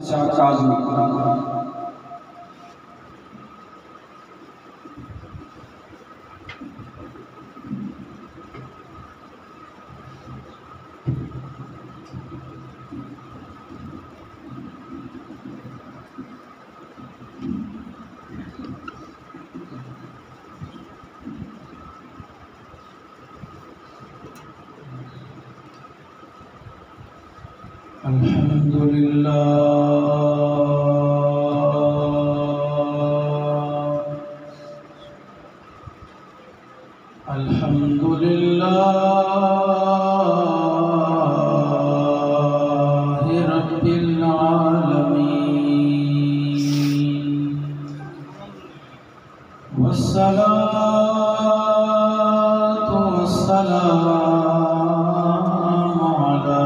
چار کاز نکلا۔ الحمدللہ الحمدللہ رب العالمین والصلاة والسلام علی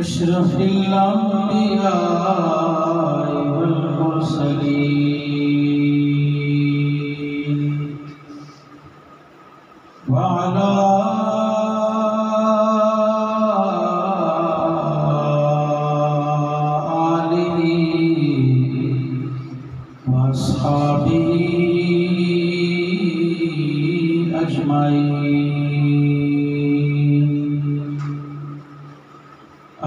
اشرف الانبیاء والمرسلین وعلى آلہ واصحابہ اجمعین۔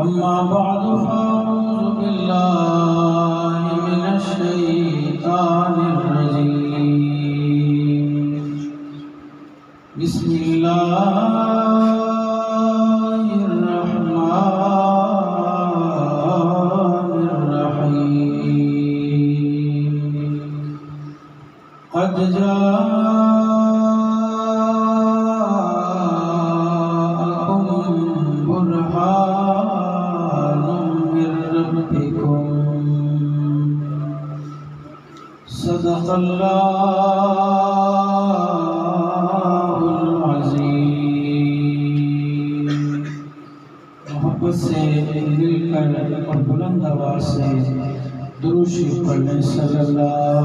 اما بعد فاعوذ باللہ من الشیطان الرجیم۔ بسم اللہ الرحمن الرحیم۔ قد جاءکم برہان من ربکم صدق اللہ العظیم۔ محبت سے مل کر اور بلند آواز سے درود شریف پڑھنے صلی اللہ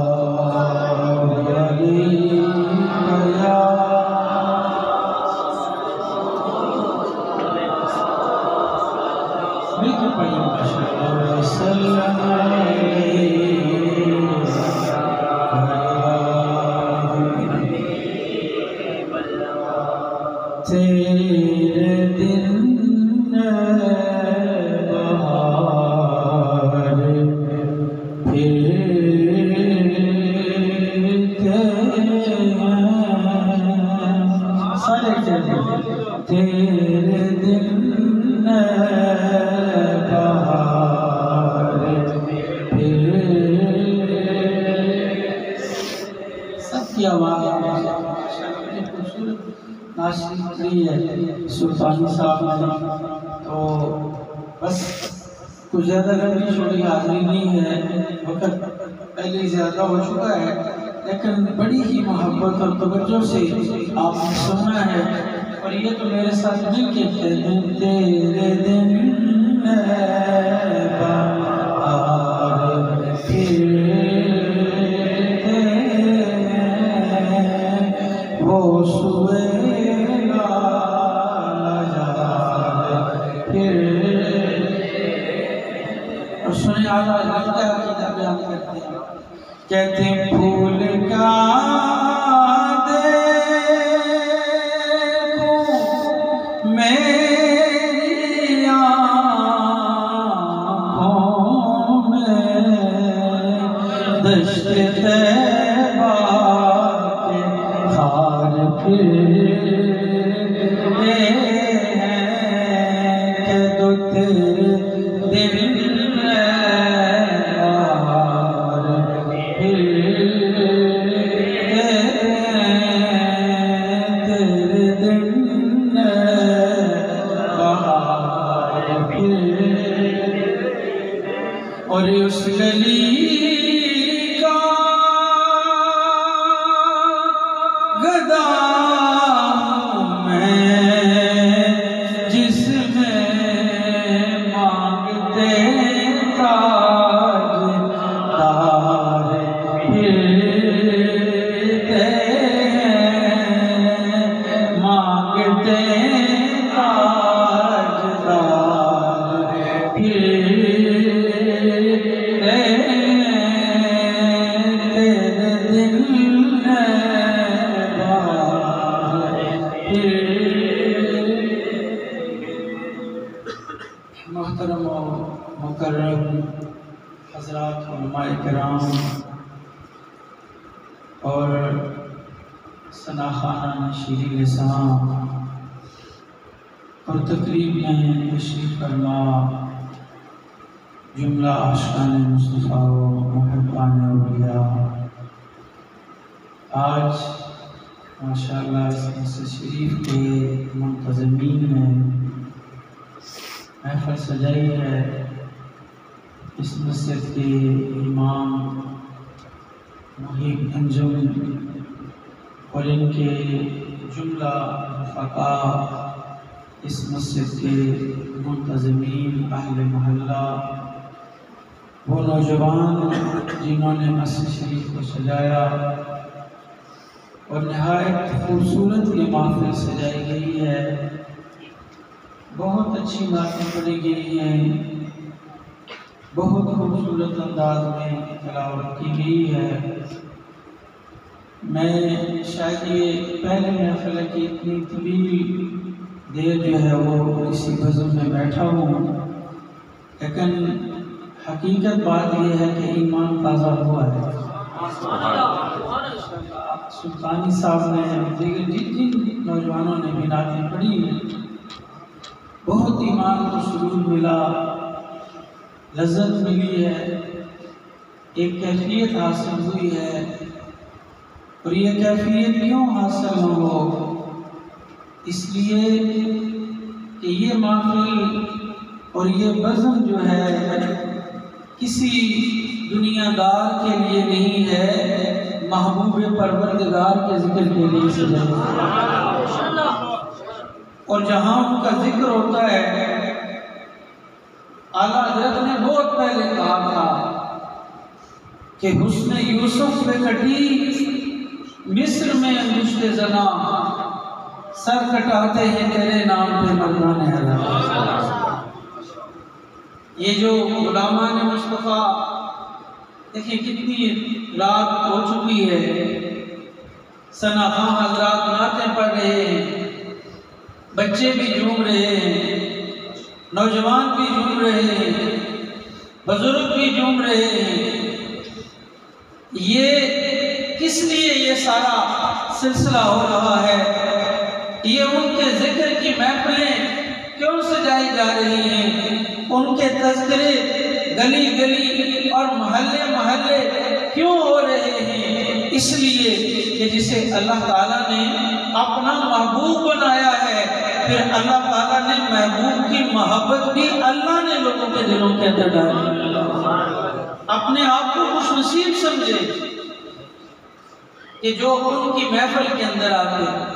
علیہ تیرے دن بہار پھرتے سارے تیرے دن بہار سب کی آواز ناشری ہے سلطانی صاحب نے، تو بس کچھ زیادہ لمبی چھوٹی حاضری نہیں ہے، وقت پہلے زیادہ ہو چکا ہے، لیکن بڑی ہی محبت اور توجہ سے آپ نے سننا ہے، اور یہ تو میرے ساتھ مل کے کہتے ہیں تیرے دن بہار پھرتے وہ سوئے کہتے ہیں پھول کا دیکھو میری آنکھوں میں دشت طیبہ کے خار پھرتے ہیں کہ دو تیرے دل اور اس گلی کا گدا میں جس میں مانگتے تاج دار پھرتے مانگتے تاج دار محترم و مکرم حضرات علماء کرام اور ثناخانہ شیریں لسان اور تقریب میں تشریف فرما جملہ عاشقان مصطفیٰ و محبان اولیاء، آج ماشاءاللہ اس مسجد شریف کے منتظمین نے محفل سجائی ہے۔ اس مسجد کے امام محب انجم اور ان کے جملہ رفقاء، اس مسجد کے منتظمین، اہل محلہ، وہ نوجوان جنہوں نے مسجد شریف کو سجایا اور نہایت خوبصورت یہ محفل سجائی گئی ہے۔ بہت اچھی باتیں پڑھی گئی ہیں، بہت خوبصورت انداز میں تلاوت کی گئی ہے۔ میں شاید یہ پہلے محفل کی اتنی طویل دیر جو ہے وہ اسی بزم میں بیٹھا ہوں، لیکن حقیقت بات یہ ہے کہ ایمان تازہ ہوا ہے۔ سلطانی صاحب نے دیگر جن نوجوانوں نے بھی نعتیں پڑھی ہیں، بہت ایمان کو سرور ملا، لذت ملی ہے، ایک کیفیت حاصل ہوئی ہے۔ اور یہ کیفیت کیوں حاصل نہ ہو؟ اس لیے کہ یہ محفل اور یہ بزم جو ہے کسی دنیا دار کے لیے نہیں ہے، محبوب پروردگار کے ذکر کے لیے سجائی ہے۔ اور جہاں ان کا ذکر ہوتا ہے، اعلیٰ حضرت نے بہت پہلے کہا تھا کہ حسن یوسف پہ کٹی مصر میں انگشت زنا، سر کٹاتے ہیں تیرے نام پہ مردان حرام۔ یہ جو غلامان مصطفیٰ، دیکھیں کتنی رات ہو چکی ہے، ثناخواں حضرات نعتیں پڑھ رہے ہیں، بچے بھی جھوم رہے ہیں، نوجوان بھی جھوم رہے ہیں، بزرگ بھی جھوم رہے ہیں۔ یہ کس لیے یہ سارا سلسلہ ہو رہا ہے؟ یہ ان کے ذکر کی محفلیں کیوں سجائی جا رہی ہیں؟ ان کے تذکرے گلی گلی اور محلے محلے کیوں ہو رہے ہیں؟ اس لیے کہ جسے اللہ تعالیٰ نے اپنا محبوب بنایا ہے، پھر اللہ تعالیٰ نے محبوب کی محبت بھی اللہ نے لوگوں کے دلوں کے اندر ڈالی۔ اپنے آپ کو خوش نصیب سمجھے کہ جو ان کی محفل کے اندر آتے ہیں۔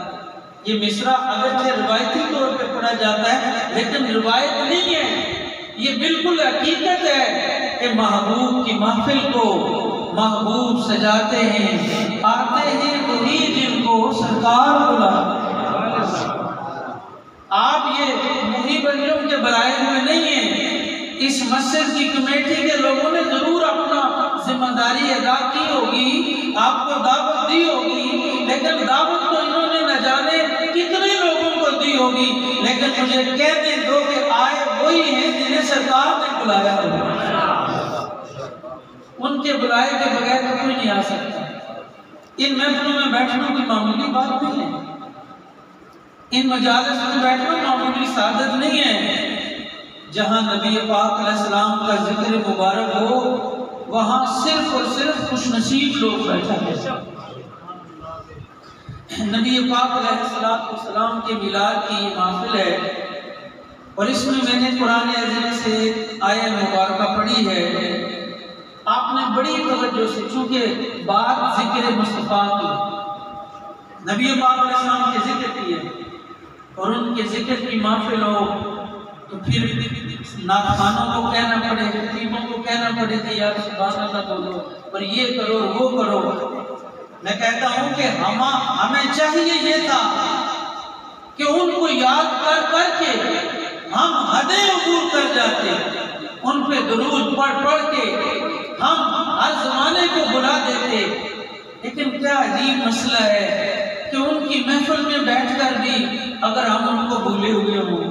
یہ مصرع اگرچہ روایتی طور پہ پڑھا جاتا ہے، لیکن روایت نہیں ہے، یہ بالکل حقیقت ہے کہ محبوب کی محفل کو محبوب سجاتے ہیں، آتے ہیں وہی جن کو سرکار بلاتے ہیں۔ آپ یہ محب انجم کے بلائے ہوئے نہیں ہیں، اس مسجد کی کمیٹی کے لوگوں نے ضرور اپنا ذمہ داری ادا کی ہوگی، آپ کو دعوت دی ہوگی، لیکن دعوت تو انہوں نے نہ جانے کتنے لوگوں کو دی ہوگی، لیکن مجھے کہنے دو کہ آئے وہی ہیں جنہیں سرکار نے بلایا ہوگا۔ ان کے بلائے کے بغیر تو کوئی نہیں آ سکتا۔ ان محفلوں میں بیٹھنا کوئی معمولی بات نہیں ہے، ان مجالس میں بیٹھنا معمولی سعادت نہیں ہے۔ جہاں نبی پاک علیہ السلام کا ذکر مبارک ہو، وہاں صرف اور صرف خوش نصیب لوگ بیٹھا ہے۔ نبی پاک علیہ السلام کے میلاد کی یہ محفل ہے، اور اس میں میں نے قرآن عظیم سے آیہ مبارکہ پڑھی ہے۔ آپ نے بڑی توجہ سے، چونکہ بات ذکر مصطفیٰ کی، نبی پاک علیہ السلام کے ذکر کی ہے، اور ان کے ذکر کی محفل ہو تو پھر نعتخوانوں کو کہنا پڑے، خطیبوں کو کہنا پڑے کہ یار سبحان اللہ بولو اور یہ کرو وہ کرو۔ میں کہتا ہوں کہ ہمیں چاہیے یہ تھا کہ ان کو یاد کر کے ہم حدیں عبور کر جاتے، پہ درود پڑھ پڑھ کے ہم ہر زمانے کو بلا دیتے، لیکن کیا عجیب مسئلہ ہے کہ ان کی محفل میں بیٹھ کر بھی اگر ہم ان کو بھولے ہوئے ہوں،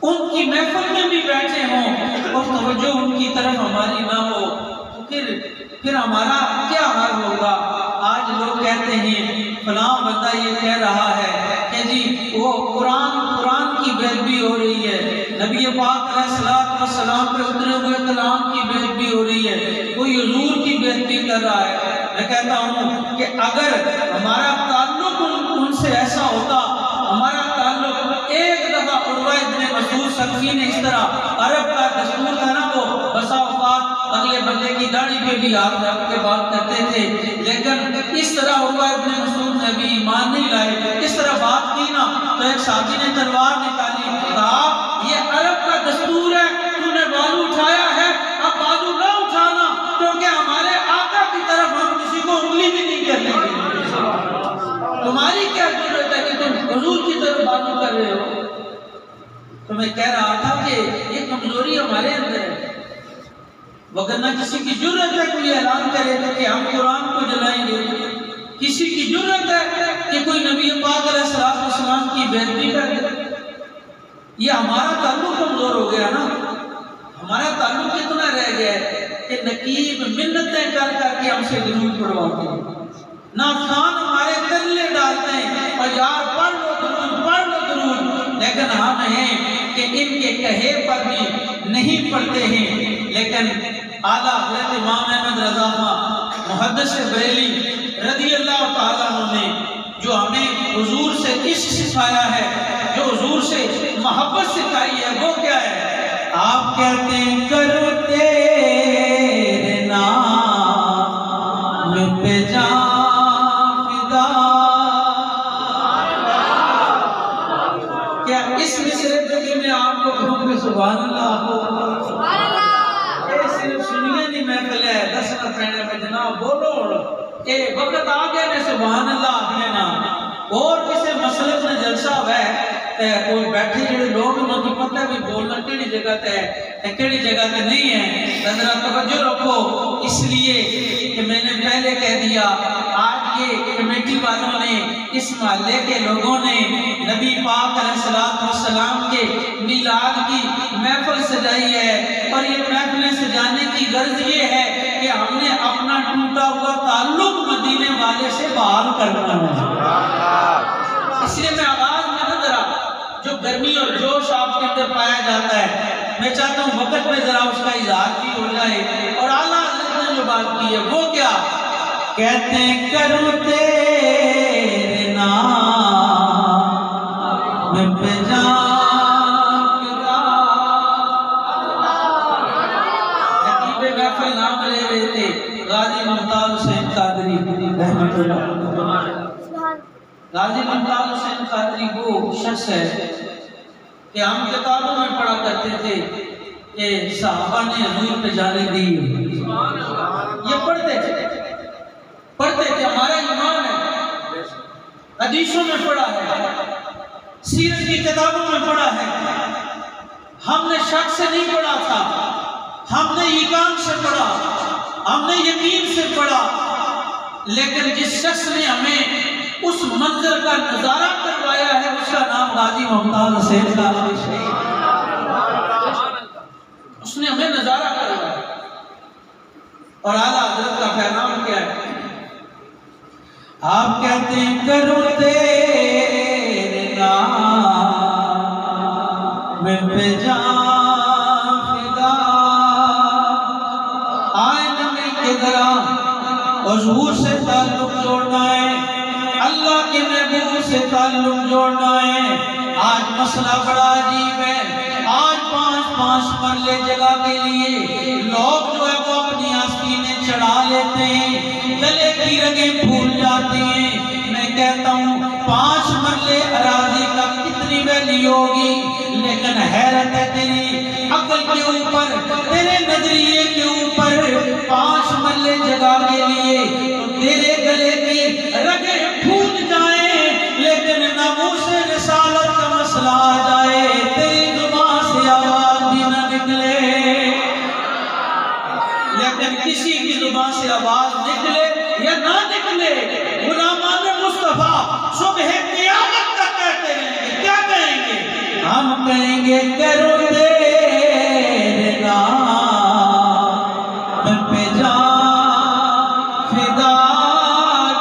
ان کی محفل میں بھی بیٹھے ہوں اور توجہ ان کی طرف ہماری نہ ہو، تو پھر ہمارا کیا حال ہوگا؟ آج لوگ کہتے ہیں فلاں بندہ یہ کہہ رہا ہے کہ جی وہ قرآن کی بےادبی ہو رہی ہے، نبی پاک علیہ السلام پہ اترے ہوئے کلام کی بےادبی ہو رہی ہے، کوئی حضور کی بےادبی کر رہا ہے۔ میں کہتا ہوں کہ اگر ہمارا تعلق ان سے ایسا ہوتا، ہمارا تعلق ایک دفعہ عروہ ابن مسعود ثقفی نے اس طرح، عرب کا دستور تھا نا، وہ بسا اوقات اگلے بندے کی داڑھی پہ بھی ہاتھ رکھ کے بات کرتے تھے، لیکن اس طرح عروہ ابن مسعود نے بھی ایمان نہیں لائے، اس طرح بات کی نا تو ایک صحابی نے تلوار نکالی، کہا یہ عرب کا دستور ہے، تو نے بازو اٹھایا ہے، اب بازو نہ اٹھانا، کیونکہ ہمارے آقا کی طرف ہم کسی کو انگلی بھی نہیں کرنے گے، تمہاری کیا ضرورت ہے کہ تم حضور کی طرف بازو کر رہے ہو؟ تو میں کہہ رہا تھا کہ یہ کمزوری ہمارے اندر ہے، وگرنہ کسی کی جرت ہے کوئی اعلان کرے کہ ہم قرآن کو جلائیں گے، کسی کی جرت ہے کہ کوئی نبی پاک علیہ السلام کی بےادبی کر دے؟ یہ ہمارا تعلق کمزور ہو گیا نا، ہمارا تعلق کتنا رہ گیا ہے کہ نقیب منتیں کر کر کے ہم سے درود پڑھواتے ہیں، نافخان ہمارے تلے ڈالتے ہیں اور یار پڑھ لو درود، لیکن ہم ہیں کہ ان کے کہے پر بھی نہیں پڑھتے ہیں۔ لیکن اعلیٰ حضرت امام احمد رضا خان محدث بریلی رضی اللہ تعالیٰ عنہ نے جو ہمیں حضور سے عشق سکھایا ہے، جو حضور سے محبت سکھائی ہے، وہ کیا ہے؟ آپ کہتے ہیں کرو تیرے نام پہ جان فدا، کیا اس مصرے پہ میں آپ کو کہوں کہ سبحان اللہ ہو؟ صرف سنیے نہیں محفل ہے، دسنا پہنے پہ جناب بولو، اے وقت آگے نے سبحان اللہ اپنے نام، اور کسے مسلک نے جلسہ ہے کوئی بیٹھے جڑے لوگ انہوں کی پتہ بھی بولنا کیڑی جگہ تے ہے کیڑی جگہ تے نہیں ہے، ذرا توجہ رکھو، اس لیے کہ میں نے پہلے کہہ دیا آج یہ کمیٹی والوں نے، اس محلے کے لوگوں نے نبی پاک علیہ السلام کے میلاد کی محفل سجائی ہے، اور یہ محفلیں سجانے کی غرض یہ ہے کہ ہم نے اپنا ٹوٹا ہوا تعلق مدینے والے سے بحال کرنا ہے۔ اس لیے میں آواز میں نہ ذرا جو گرمی اور جوش آپ کے اندر پایا جاتا ہے، میں چاہتا ہوں وقت میں ذرا اس کا اظہار بھی ہو جائے، اور اعلیٰ حضرت نے جو بات کی ہے وہ کیا کہتے ہیں؟ کرو تیرے نام پہ جان فدا، نقیب محفل نام لے رہے تھے غازی ممتاز حسین قادری رحمۃ اللہ۔ غازی ممتاز حسین قادری وہ شخص ہے کہ ہم کتابوں میں پڑھا کرتے تھے کہ صحابہ نے حضور پہ جانے دی، یہ پڑھتے تھے، ہمارا ایمان ہے، حدیثوں میں پڑھا ہے، سیرت کی کتابوں میں پڑھا ہے، ہم نے شک سے نہیں پڑھا تھا، ہم نے ایمان سے پڑھا، ہم نے یقین سے پڑھا، لیکن جس شخص نے ہمیں اس منظر کا نظارہ کروایا ہے اس کا نام غازی ممتاز حسین قادری ہے، اس نے ہمیں نظارہ کروایا۔ اور اعلیٰ حضرت کا پیغام کیا ہے؟ آپ کہتے ہیں کرو تیرے نام پہ جان فدا، آئے نبی کے ذرا حضور سے تعلق جوڑنا ہے، اللہ کے محبوب سے تعلق جوڑنا ہے۔ آج مسئلہ بڑا عجیب ہے، آج 5 مرلے جگہ کے لیے لوگ جو ہے وہ اپنی آستینیں چڑھا لیتے ہیں، گلے کی رگیں پھول جاتی ہیں۔ میں کہتا ہوں 5 مرلے اراضی کا کتنی ویلی ہوگی، لیکن حیرت ہے تیری عقل کے اوپر، تیرے نظریے کے اوپر 5 مرلے جگہ کے لیے تو تیرے گلے کی رگیں پھول جائیں، لیکن ناموس رسالت کا مسئلہ آ جائے، تیری زبان سے آواز بھی نہ نکلے۔ کسی کی زبان سے آواز نکلے یا نہ نکلے، غلامان مصطفیٰ صبح قیامت تک کہتے رہیں گے. کیا کہیں گے؟ ہم کہیں گے کرو تیرے نام پہ جان فدا،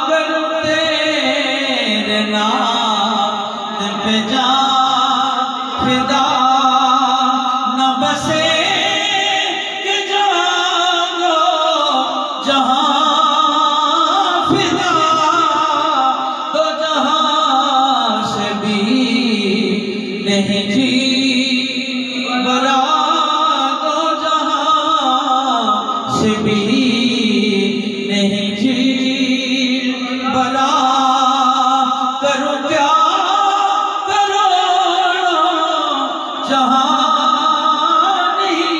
کرو تیرے نام پہ جان فدا، نہ بسے کہ جانو جہاں فدا، دو جہاں سے بھی نہیں جی برا، دو جہاں سے بھی نہیں جی برا، کرو کیا کرو جہاں نہیں.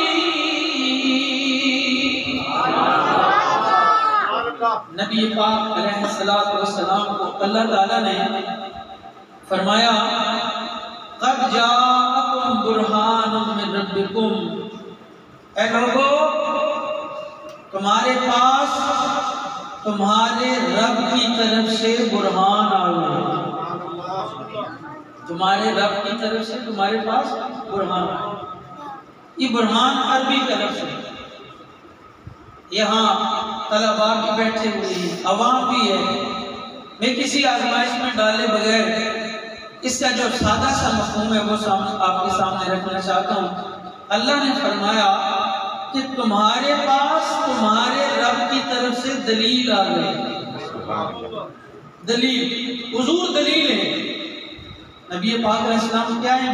نبی پاک علیہ السلام کو اللہ تعالیٰ نے فرمایا قد جاءکم برہان من ربکم، اے لوگو تمہارے پاس تمہارے رب کی طرف سے برہان آ گئے. تمہارے رب کی طرف سے تمہارے پاس برہان آ گئے. یہ برہان عربی کا لفظ ہے. یہاں طلباء بھی بیٹھے ہوئے ہیں، عوام بھی ہے. میں کسی آزمائش میں ڈالے بغیر اس کا جو سادہ سا مفہوم ہے وہ آپ کے سامنے رکھنا چاہتا ہوں. اللہ نے فرمایا کہ تمہارے پاس تمہارے رب کی طرف سے دلیل آ گئی. دلیل، حضور دلیل ہے. نبی پاک علیہ السلام کیا ہیں؟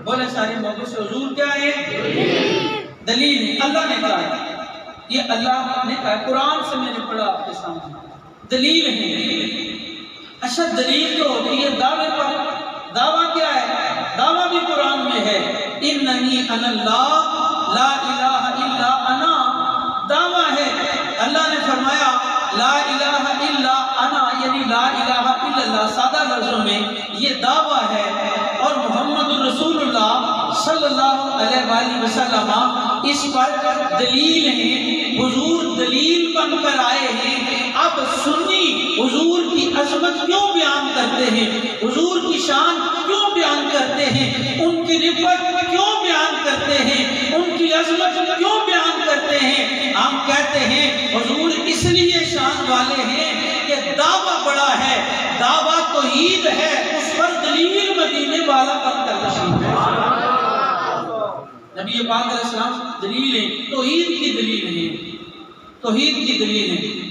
بولے سارے موقع سے، حضور کیا ہے؟ دلیل ہے. اللہ نے کہا ہے، یہ اللہ نے کہا ہے، قرآن سے میں نے پڑھا آپ کے سامنے. دلیل ہے. اچھا دلیل تو ہوتی ہے دعوے پر. دعویٰ کیا ہے؟ دعویٰ بھی قرآن میں ہے، اننی انا اللہ لا الہ الا انا. دعویٰ ہے. اللہ نے فرمایا لا الہ الا انا، یعنی لا الہ الا اللہ سادہ لفظوں میں یہ دعویٰ ہے. اور محمد رسول اللہ صلی اللہ علیہ وآلہ وسلم اس پر دلیل ہیں. حضور دلیل بن کر آئے ہیں. اب سنی حضور کی عظمت کیوں بیان کرتے ہیں، حضور کی شان کیوں بیان کرتے ہیں، ان کی رفعت کیوں بیان کرتے ہیں، ان کی عظمت کیوں بیان کرتے ہیں. ہم کہتے ہیں حضور اس لیے شان والے ہیں کہ دعویٰ بڑا ہے، دعویٰ توحید ہے، اس پر دلیل مدینے والا بن کر تشریف ہے. نبی پاک علیہ السلام دلیل ہے، توحید کی دلیل ہے، توحید کی دلیل ہے.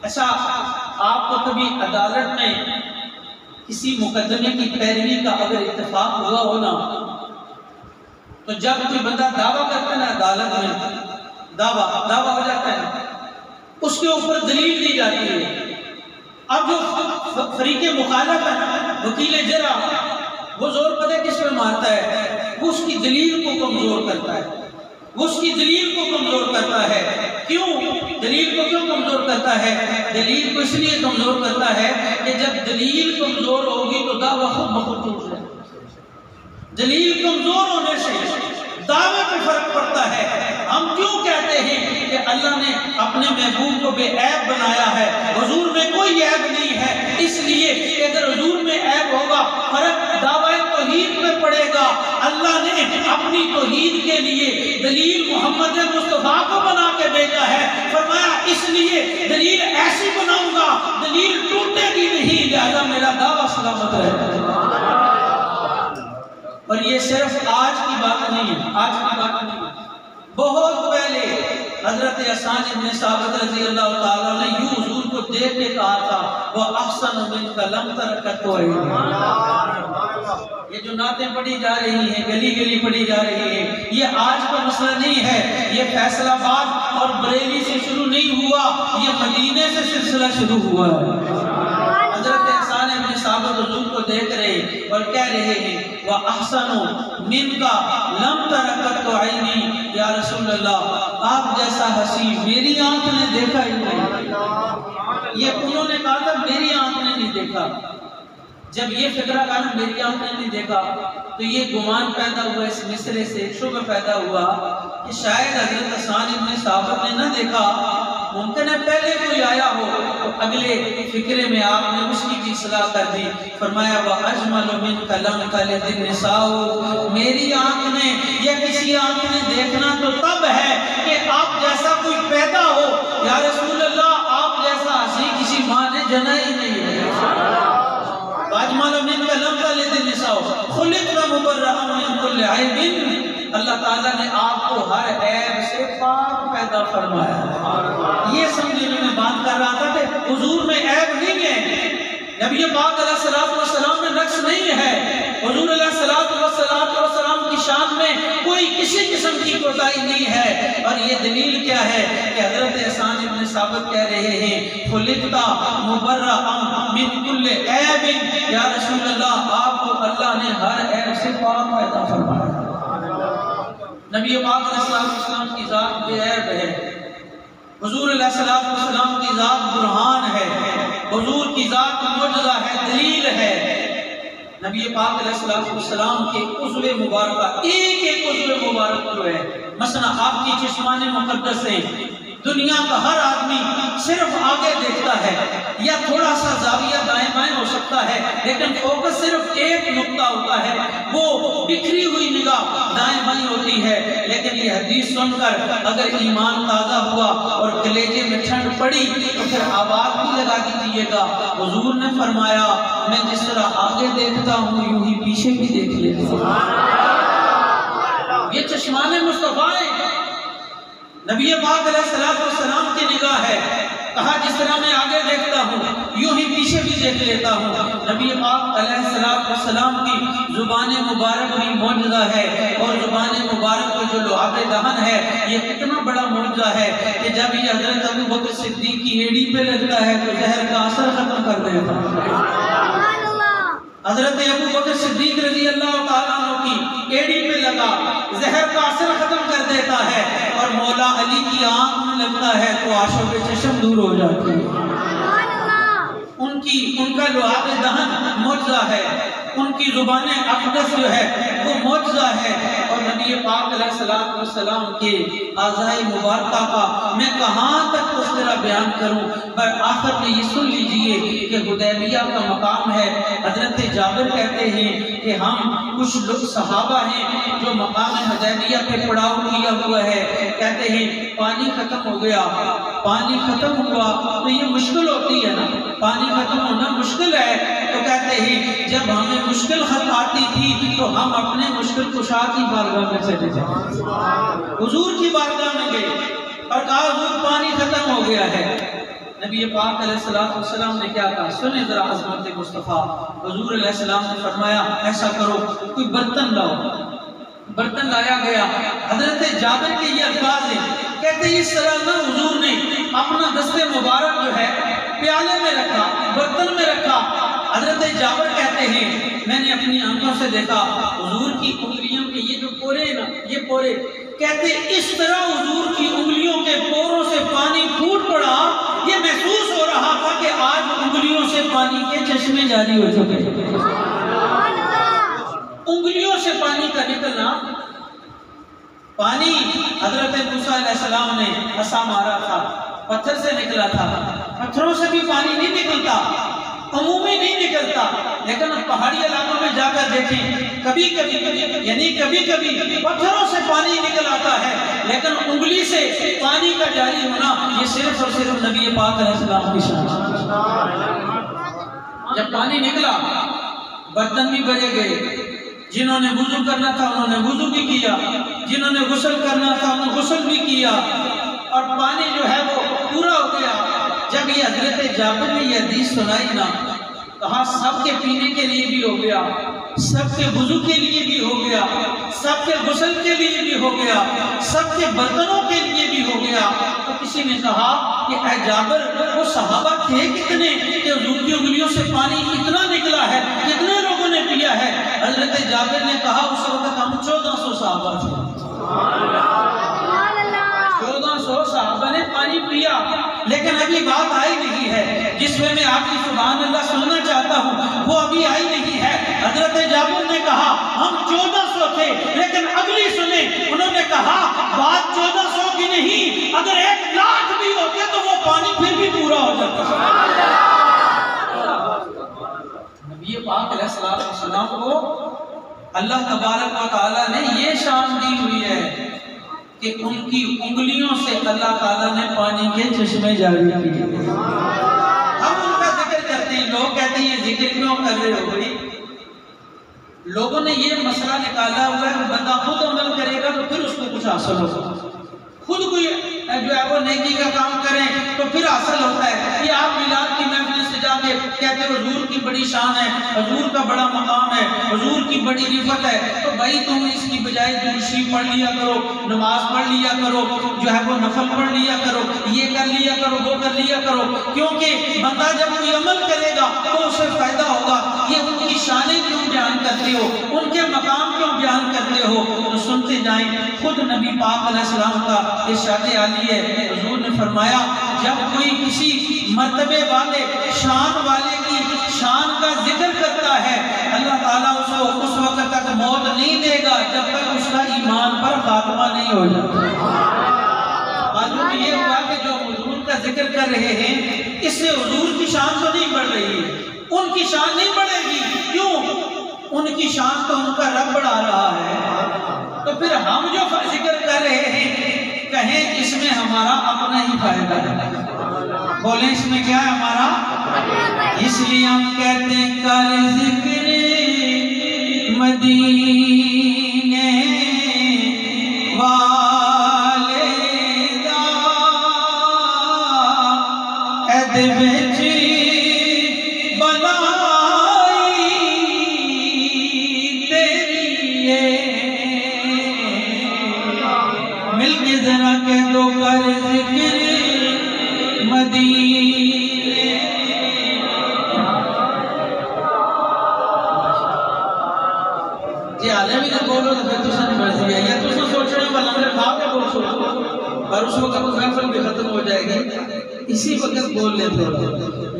اچھا آپ کو کبھی عدالت میں کسی مقدمے کی پیروی کا اگر اتفاق ہوا ہونا، تو جب کوئی بندہ دعویٰ کرتا ہے نا عدالت میں، دعویٰ ہو جاتا ہے، اس کے اوپر دلیل دی جاتی ہے. اب جو فریق مخالف ہے، وکیل جرا، وہ زور پتہ کس پہ مارتا ہے؟ وہ اس کی دلیل کو کمزور کرتا ہے. وہ اس کی دلیل کو کمزور کرتا ہے. کیوں دلیل کو کیوں کمزور کرتا ہے؟ دلیل کو اس لیے کمزور کرتا ہے کہ جب دلیل کمزور ہوگی تو دعویٰ خود بخود ٹوٹ جائے. دلیل کمزور ہونے سے دعوے پہ فرق پڑتا ہے. ہم کیوں کہتے ہیں کہ اللہ نے اپنے محبوب کو بے عیب بنایا ہے، حضور میں کوئی عیب نہیں ہے؟ اس لیے کہ اگر حضور میں عیب ہوگا فرق دعوی توحید میں پڑے گا. اللہ نے اپنی توحید کے لیے دلیل محمد مصطفیٰ کو بنا کے بھیجا ہے. فرمایا اس لیے دلیل ایسی بناؤں گا دلیل ٹوٹے گی نہیں، لہذا میرا دعویٰ سلامت رہے گا. اور یہ صرف آج کی بات نہیں ہے، آج کی بات نہیں ہے. بہت پہلے حضرت حسان ابن ثابت رضی اللہ تعالیٰ نے یوں حضور کو دیکھ کے کہا تھا وَأَحْسَنُ مِنْكَ لَمْ تَرَكَتْ وَعِيدٍ. یہ جو نعتیں پڑھی جا رہی ہیں، گلی گلی پڑھی جا رہی ہیں، یہ آج کا مسئلہ نہیں ہے. یہ فیصل آباد اور بریلی سے شروع نہیں ہوا، یہ مدینے سے سلسلہ شروع ہوا ہے. حضرت حسان ابن ثابت حضور کو دیکھ رہے اور کہہ رہے ہیں وَأَحْسَنُ مِنْكَ لَمْ تَرَكَتْ عَيْنِي. یا رسول اللہ آپ جیسا حسین میری آنکھ نے دیکھا ہی نہیں. یہ انہوں نے کہا تھا میری آنکھ نے نہیں دیکھا. جب یہ فکرہ کہا میری آنکھ نے نہیں دیکھا تو یہ گمان پیدا ہوا، اس مصرے سے شبہ پیدا ہوا کہ شاید حضرت حسان ابن ثابت نے نہ دیکھا، ممکن ہے پہلے کوئی آیا ہو۔ تو اگلے فکرے میں آپ نے اس کی بھی اصلاح کر دی، فرمایا وَأَجْمَلُ مِنْكَ لَمْ تَلِدِ النِّسَاءُ، میری آنکھ نے یا کسی آنکھ نے دیکھنا تو تب ہے کہ آپ جیسا کوئی پیدا ہو۔ یا رسول اللہ آپ جیسا ہنسی کسی ماں نے جنا ہی نہیں ہے۔ وَأَجْمَلُ مِنْكَ لَمْ تَلِدِ النِّسَاءُ خُلِقْتَ مُبَرَّأً مِنْ كُلِّ عَيْبٍ، اللہ تعالیٰ نے آپ کو ہر عیب سے پاک پیدا فرمایا۔ یہ سمجھے میں بات کر رہا تھا کہ حضور میں عیب نہیں ہے، نبی پاک علیہ السلام میں نقص نہیں ہے، حضور علیہ السلام کی شان میں کوئی کسی قسم کی کوتاہی نہیں ہے۔ اور یہ دلیل کیا ہے کہ حضرت حسان ابن ثابت کہہ رہے ہیں خلقت مبرأ من کل عیب، یا رسول اللہ آپ کو اللہ نے ہر عیب سے پاک پیدا فرمایا۔ نبی پاک علیہ السلام کی ذات بے عیب ہے، حضور علیہ السلام کی ذات برہان ہے، حضور کی ذات معجزہ ہے، دلیل ہے۔ نبی پاک علیہ السلام کے عضو مبارکہ، ایک ایک عضو مبارک جو ہے، مثلا آپ کی چشمان مقدس ہیں، دنیا کا ہر آدمی صرف آگے دیکھتا ہے یا تھوڑا سا زاویہ دائیں بائیں ہو سکتا ہے، لیکن فوکس صرف ایک نقطہ ہوتا ہے، وہ بکھری ہوئی نگاہ دائیں بائیں ہوتی ہے۔ لیکن یہ حدیث سن کر اگر ایمان تازہ ہوا اور کلیجے میں ٹھنڈ پڑی تو پھر آواز بھی لگا دیجیے گا، حضور نے فرمایا میں جس طرح آگے دیکھتا ہوں یوں ہی پیچھے بھی دیکھ لیتا ہوں۔ یہ چشمان مصطفیٰ نبی پاک علیہ السلام کی نگاہ ہے، کہا جس طرح میں آگے دیکھتا ہوں یوں ہی پیچھے بھی دیکھ لیتا ہوں۔ نبی پاک علیہ السلام کی زبان مبارک بھی معجزہ ہے، اور زبان مبارک کا جو لعاب دہن ہے یہ کتنا بڑا معجزہ ہے کہ جب یہ حضرت ابوبکر صدیق کی ایڑی پہ لگتا ہے تو زہر کا اثر ختم کر دیتا ہے۔ حضرت ابوبکر صدیق رضی اللہ تعالیٰ عنہ کی ایڑی پہ لگا، زہر کا اثر ختم کر دیتا ہے، اور مولا علی کی آنکھ میں لگتا ہے تو آنسو کے چشم دور ہو جاتے ہیں۔ ان کا لعاب دہن معجزہ ہے، ان کی زبان اقدس جو ہے وہ معجزہ ہے، اور نبی پاک علیہ السلام کے اعضائے مبارکہ کا میں کہاں تک اس طرح بیان کروں، پر آخر میں یہ سن لیجئے کہ حدیبیہ کا مقام ہے۔ حضرت جابر کہتے ہیں کہ ہم کچھ لوگ صحابہ ہیں جو مقام حدیبیہ پہ پڑاؤ کیا ہوا ہے، کہتے ہیں پانی ختم ہو گیا، پانی ختم ہوا تو یہ مشکل ہوتی ہے نا، پانی ختم ہونا مشکل ہے، تو کہتے ہیں جب ہمیں مشکل خط آتی تھی تو ہم اپنے مشکل کشا کی بارگاہ میں چلے جاتے، حضور کی بارگاہ میں گئے اور کہا حضور پانی ختم ہو گیا ہے۔ نبی پاک علیہ السلام نے کیا کہا، سنیں ذرا عظمت مصطفیٰ۔ حضور علیہ السلام نے فرمایا ایسا کرو کوئی برتن لاؤ، برتن لایا گیا۔ حضرت جابر کے یہ الفاظ ہیں، کہتے ہیں اس طرح نہ حضور نے اپنا دست مبارک جو ہے پیالے میں رکھا، برتن میں رکھا۔ حضرت جابر کہتے ہیں میں نے اپنی آنکھوں سے دیکھا حضور کی انگلیوں کے یہ جو پورے نا، یہ پورے، کہتے اس طرح حضور کی انگلیوں کے پوروں سے پانی پھوٹ پڑا، یہ محسوس ہو رہا تھا کہ آج انگلیوں سے پانی کے چشمے جاری ہو چکے۔ انگلیوں سے پانی کا نکلنا، پانی حضرت موسیٰ علیہ السلام نے عصا مارا تھا، پتھر سے نکلا تھا، پتھروں سے بھی پانی نہیں نکلتا، عمومی نہیں نکلتا، لیکن پہاڑی علاقوں میں جا کر دیکھیں کبھی کبھی پتھروں سے پانی نکل آتا ہے، لیکن انگلی سے پانی کا جاری ہونا یہ صرف اور صرف نبی پاک علیہ السلام کی شان ہے۔ جب پانی نکلا برتن بھی بھرے گئے، جنہوں نے وضو کرنا تھا انہوں نے وضو بھی کیا، جنہوں نے غسل کرنا تھا انہوں نے غسل بھی کیا، اور پانی جو ہے وہ پورا ہو گیا۔ جب یہ حضرت جابر نے یہ حدیث سنائی نا، کہا سب کے پینے کے لیے بھی ہو گیا، سب کے وضو کے لیے بھی ہو گیا، سب کے غسل کے لیے بھی ہو گیا، سب کے برتنوں کے لیے بھی ہو گیا۔ تو کسی نے کہا کہ اے جابر وہ صحابہ تھے کتنے کہ حضور کی انگلیوں سے پانی اتنا نکلا ہے، کتنے لوگوں نے پیا ہے؟ حضرت جابر نے کہا اس وقت ہم 1400 صحابہ تھے، 1400 صحابہ نے پانی لیا لیکن ابھی بات آئی نہیں ہے جس میں آپ کی سبحان اللہ سننا چاہتا ہوں وہ ابھی آئی نہیں ہے۔ حضرت جابر نے کہا ہم 1400 تھے لیکن اگلی سنیں، انہوں نے کہا بات 1400 کی نہیں، اگر 1 لاکھ بھی ہوتے تو وہ پانی پھر بھی پورا ہو جاتا۔ نبی پاک علیہ السلام کو اللہ تبارک و تعالیٰ نے یہ شان دی ہوئی ہے کہ ان کی انگلیوں سے اللہ تعالیٰ نے پانی کے چشمے جاری کیے۔ ہم ان کا ذکر کرتے ہیں، لوگ کہتے ہیں یہ ذکر کیوں کر رہے ہو بھائی؟ لوگوں نے یہ مسئلہ نکالا ہوا ہے کہ بندہ خود عمل کرے گا تو پھر اس کو کچھ حاصل ہوگا، خود کوئی جو ہے وہ نیکی کا کام کریں تو پھر حاصل ہوتا ہے۔ یہ آپ میلاد کی محفل سے جا کے کہتے ہیں حضور کی بڑی شان ہے، حضور کا بڑا مقام ہے، حضور کی بڑی رفعت ہے، تو بھائی تم اس کی بجائے درود شریف پڑھ لیا کرو، نماز پڑھ لیا کرو، جو ہے وہ نفل پڑھ لیا کرو، یہ کر لیا کرو، وہ کر لیا کرو، کیونکہ بندہ جب کوئی عمل کرے گا تو اسے فائدہ ہوگا۔ یہ ان کی شانیں کیوں بیان کرتے ہو، ان کے مقام کیوں بیان کرتے ہو؟ تو سنتے جائیں، خود نبی پاک علیہ السلام کا ارشاد عالی ہے، حضور نے فرمایا جب کوئی کسی مرتبے والے شان والے کی شان کا ذکر کرتا ہے اللہ تعالیٰ اس کو اس وقت تک موت نہیں دے گا جب تک اس کا ایمان پر خاتمہ نہیں ہو جاتا۔ معلوم یہ ہوا کہ جو حضور کا ذکر کر رہے ہیں اس سے حضور کی شان تو نہیں بڑھ رہی ہے، ان کی شان نہیں بڑھے گی، کیوں؟ ان کی شان تو ان کا رب بڑھا رہا ہے، تو پھر ہم جو ذکر کر رہے ہیں کہیں اس میں ہمارا اپنا ہی فائدہ ہے، بولیں اس میں کیا ہے ہمارا؟ اس لیے ہم کہتے ہیں کر ذکر مدینے والے دا ادب ذرا کہہ دو کر ذکر مدینے۔ جی آلے بھی نہ بولو تو پھر تو سن مرضی ہے یا تو سن سوچ رہے ہو بلندر خواب ہے بول سوچو اور اس وقت محفل بھی ختم ہو جائے گی، اسی وقت بول لیتے ہو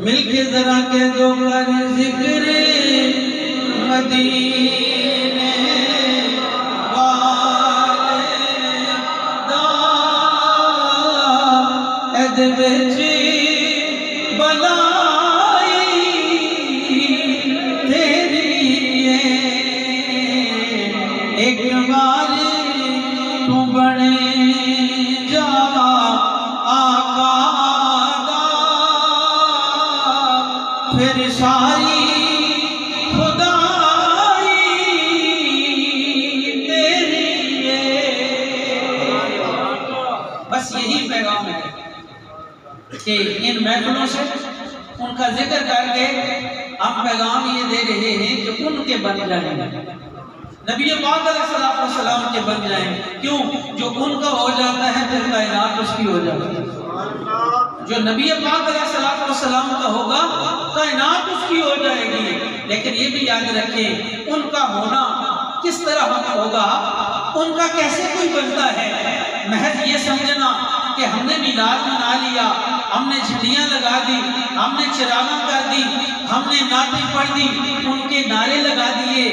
مل کے ذرا کہہ دو کر ذکر مدینے بنائی تیری ایک بار تو بنے جا آقا دا پھر ساری خدائی تیری بس یہی پیغام ہے کہ ان محفلوں سے ان کا ذکر کر کے ہم پیغام یہ دے رہے ہیں کہ ان کے بن جائیں، نبی پاک علیہ السلام کے بن جائیں، کیوں؟ جو ان کا ہو جاتا ہے پھر کائنات اس کی ہو جاتی ہے، جو نبی پاک علیہ السلام کا ہوگا کائنات اس کی ہو جائے گی۔ لیکن یہ بھی یاد رکھیں ان کا ہونا کس طرح ہوگا، ان کا کیسے کوئی بنتا ہے؟ محض یہ سمجھنا کہ ہم نے میلاد منا لیا، ہم نے جھنڈیاں لگا دی، ہم نے چراغاں کر دی، ہم نے نعتیں پڑھ دی، ان کے نعرے لگا دیے،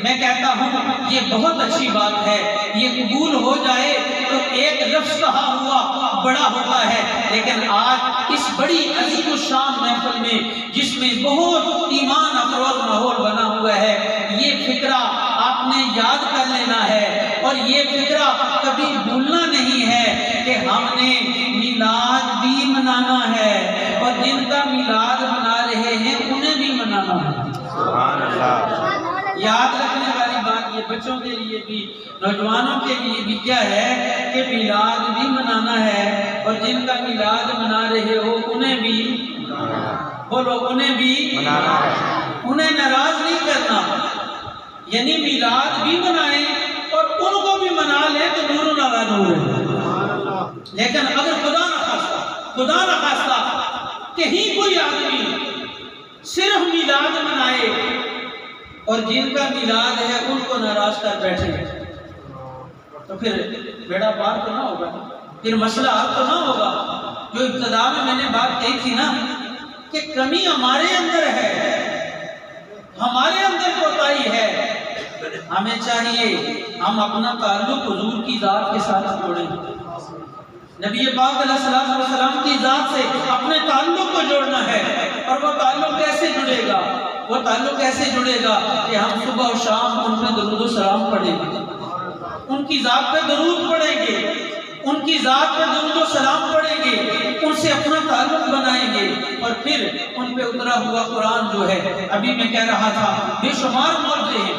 میں کہتا ہوں یہ بہت اچھی بات ہے، یہ قبول ہو جائے تو ایک لفظ کہا ہوا بڑا ہوتا ہے، لیکن آج اس بڑی عظیم الشان محفل میں جس میں بہت ایمان افروز ماحول بنا ہوا ہے، یہ فکرہ آپ نے یاد کر لینا ہے اور یہ فکرہ کبھی بھولنا نہیں ہے کہ ہم نے میلاد بھی منانا ہے اور جن کا میلاد منا رہے ہیں انہیں بھی منانا ہے۔ سبحان اللہ۔ یاد رکھنے والی بات یہ بچوں کے لیے بھی نوجوانوں کے لیے بھی کیا ہے کہ میلاد بھی منانا ہے اور جن کا میلاد منا رہے ہو انہیں بھی بولو، انہیں بھی منانا ہے، انہیں ناراض نہیں کرنا، یعنی میلاد بھی منائیں اور ان کو بھی منا لیں تو دونوں ناراض ہو رہے ہیں۔ لیکن اگر خدا نہ خواستہ کہیں کوئی آدمی صرف میلاد منائے اور جن کا میلاد ہے ان کو ناراض کر بیٹھے تو پھر بیڑا پار تو نہ ہوگا، پھر مسئلہ حل تو نہ ہوگا۔ جو ابتدا میں نے بات کہی تھی نا کہ کمی ہمارے اندر ہے، ہمارے اندر کوتاہی ہے، ہمیں چاہیے ہم اپنا تعلق حضور کی ذات کے ساتھ جوڑیں، نبی پاک علیہ السلام کی ذات سے اپنے تعلق کو جوڑنا ہے۔ اور وہ تعلق کیسے جڑے گا؟ وہ تعلق کیسے جڑے گا کہ ہم صبح و شام ان پہ درود و سلام پڑھیں گے، ان کی ذات پہ درود پڑھیں گے، ان کی ذات پہ درود و سلام پڑھیں گے، ان سے اپنا تعلق بنائیں گے، اور پھر ان پہ اترا ہوا قرآن جو ہے، ابھی میں کہہ رہا تھا بے شمار معجزے ہیں،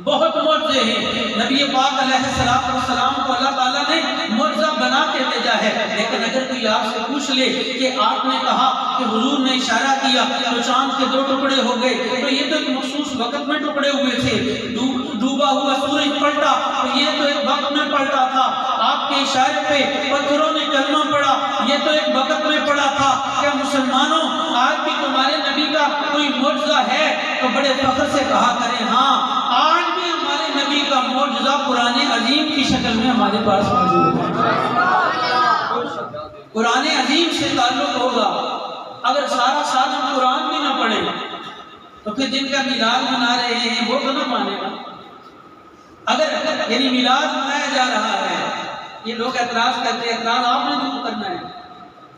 بہت معجزے ہیں۔ نبی پاک علیہ السلام کو اللہ تعالیٰ نے معجزہ بنا کے بھیجا ہے، لیکن اگر کوئی آپ سے پوچھ لے کہ آپ نے کہا کہ حضور نے اشارہ کیا تو چاند کے 2 ٹکڑے ہو گئے، تو یہ تو ایک مخصوص وقت میں ٹکڑے ہوئے تھے، ڈوبا ہوا سورج پلٹا تو یہ تو ایک وقت میں پلٹا تھا، آپ کے اشارے پہ پتھروں نے کلمہ پڑھا، یہ تو ایک وقت میں پڑھا تھا۔ کیا مسلمانوں آج بھی تمہارے نبی کا کوئی معجزہ ہے؟ تو بڑے فخر سے کہا کریں ہاں، آج بھی ہمارے نبی کا معجزہ قرآن عظیم کی شکل میں ہمارے پاس موجود ہے۔ قرآن عظیم سے تعلق ہوگا۔ اگر سارا سال ہم قرآن بھی نہ پڑھیں تو پھر جن کا میلاد منا رہے ہیں وہ تو نہ مانے گا۔ اگر یعنی میلاد منایا جا رہا ہے، یہ لوگ اعتراض کرتے ہیں، اعتراض آپ نے دور کرنا ہے،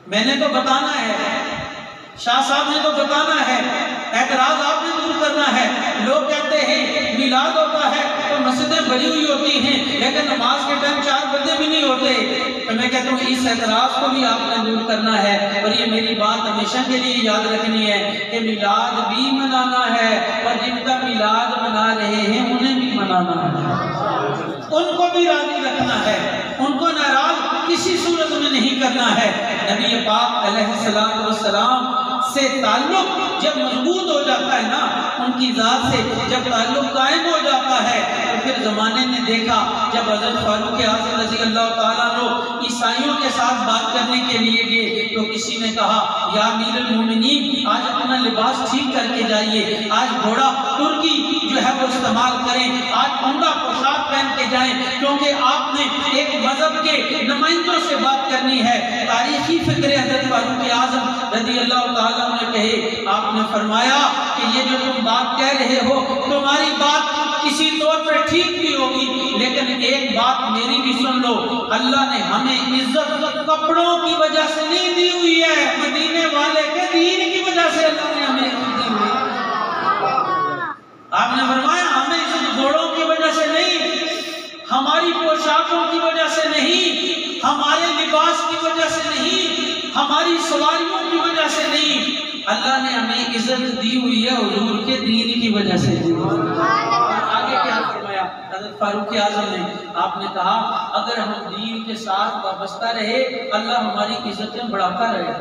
میں نے تو بتانا ہے، شاہ صاحب نے تو بتانا ہے، اعتراض آپ نے دور کرنا ہے۔ لوگ کہتے ہیں میلاد ہوتا ہے تو مسجدیں بھری ہوئی ہوتی ہیں لیکن نماز کے ٹائم 4 بندے بھی نہیں ہوتے، تو میں کہتا ہوں اس اعتراض کو بھی آپ نے دور کرنا ہے، اور یہ میری بات ہمیشہ کے لیے یاد رکھنی ہے کہ میلاد بھی منانا ہے، اور جن کا میلاد منا رہے ہیں انہیں بھی منانا ہے، ان کو بھی راضی رکھنا ہے، ان کو ناراض کسی صورت میں نہیں کرنا ہے۔ نبی پاک علیہ السلام سے تعلق جب مضبوط ہو جاتا ہے نا، ان کی ذات سے جب تعلق قائم ہو جاتا ہے، تو پھر زمانے نے دیکھا جب حضرت فاروق اعظم رضی اللہ تعالیٰ عنہ عیسائیوں کے ساتھ بات کرنے کے لیے گئے تو کسی نے کہا یا امیر المومنین آج اپنا لباس ٹھیک کر کے جائیے، آج گھوڑا ترکی جو ہے وہ استعمال کریں، آج عمدہ پوشاک پہن کے جائیں، کیونکہ آپ نے ایک مذہب کے نمائندوں سے بات کرنی ہے۔ تاریخی فکر حضرت فاروق اعظم رضی اللہ تعالیٰ نے کہے، آپ نے فرمایا کہ یہ جو تم بات کہہ رہے ہو تمہاری بات کسی طور پر ٹھیک بھی ہوگی، لیکن ایک بات میری بھی سن لو، اللہ نے ہمیں عزت کپڑوں کی وجہ سے نہیں دی ہوئی ہے، مدینے والے کے دین کی وجہ سے اللہ نے ہمیں عزت دی ہوئی ہے۔ آپ نے فرمایا ہمیں عزت گھوڑوں کی وجہ سے نہیں، ہماری پوشاکوں کی وجہ سے نہیں، ہمارے لباس کی وجہ سے نہیں، ہماری سواریوں کی وجہ سے نہیں، اللہ نے ہمیں عزت دی ہوئی ہے حضور کے دین کی وجہ سے۔ آگے کیا فرمایا حضرت فاروق اعظم نے؟ آپ نے کہا اگر ہم دین کے ساتھ وابستہ رہے اللہ ہماری عزتیں بڑھاتا رہے۔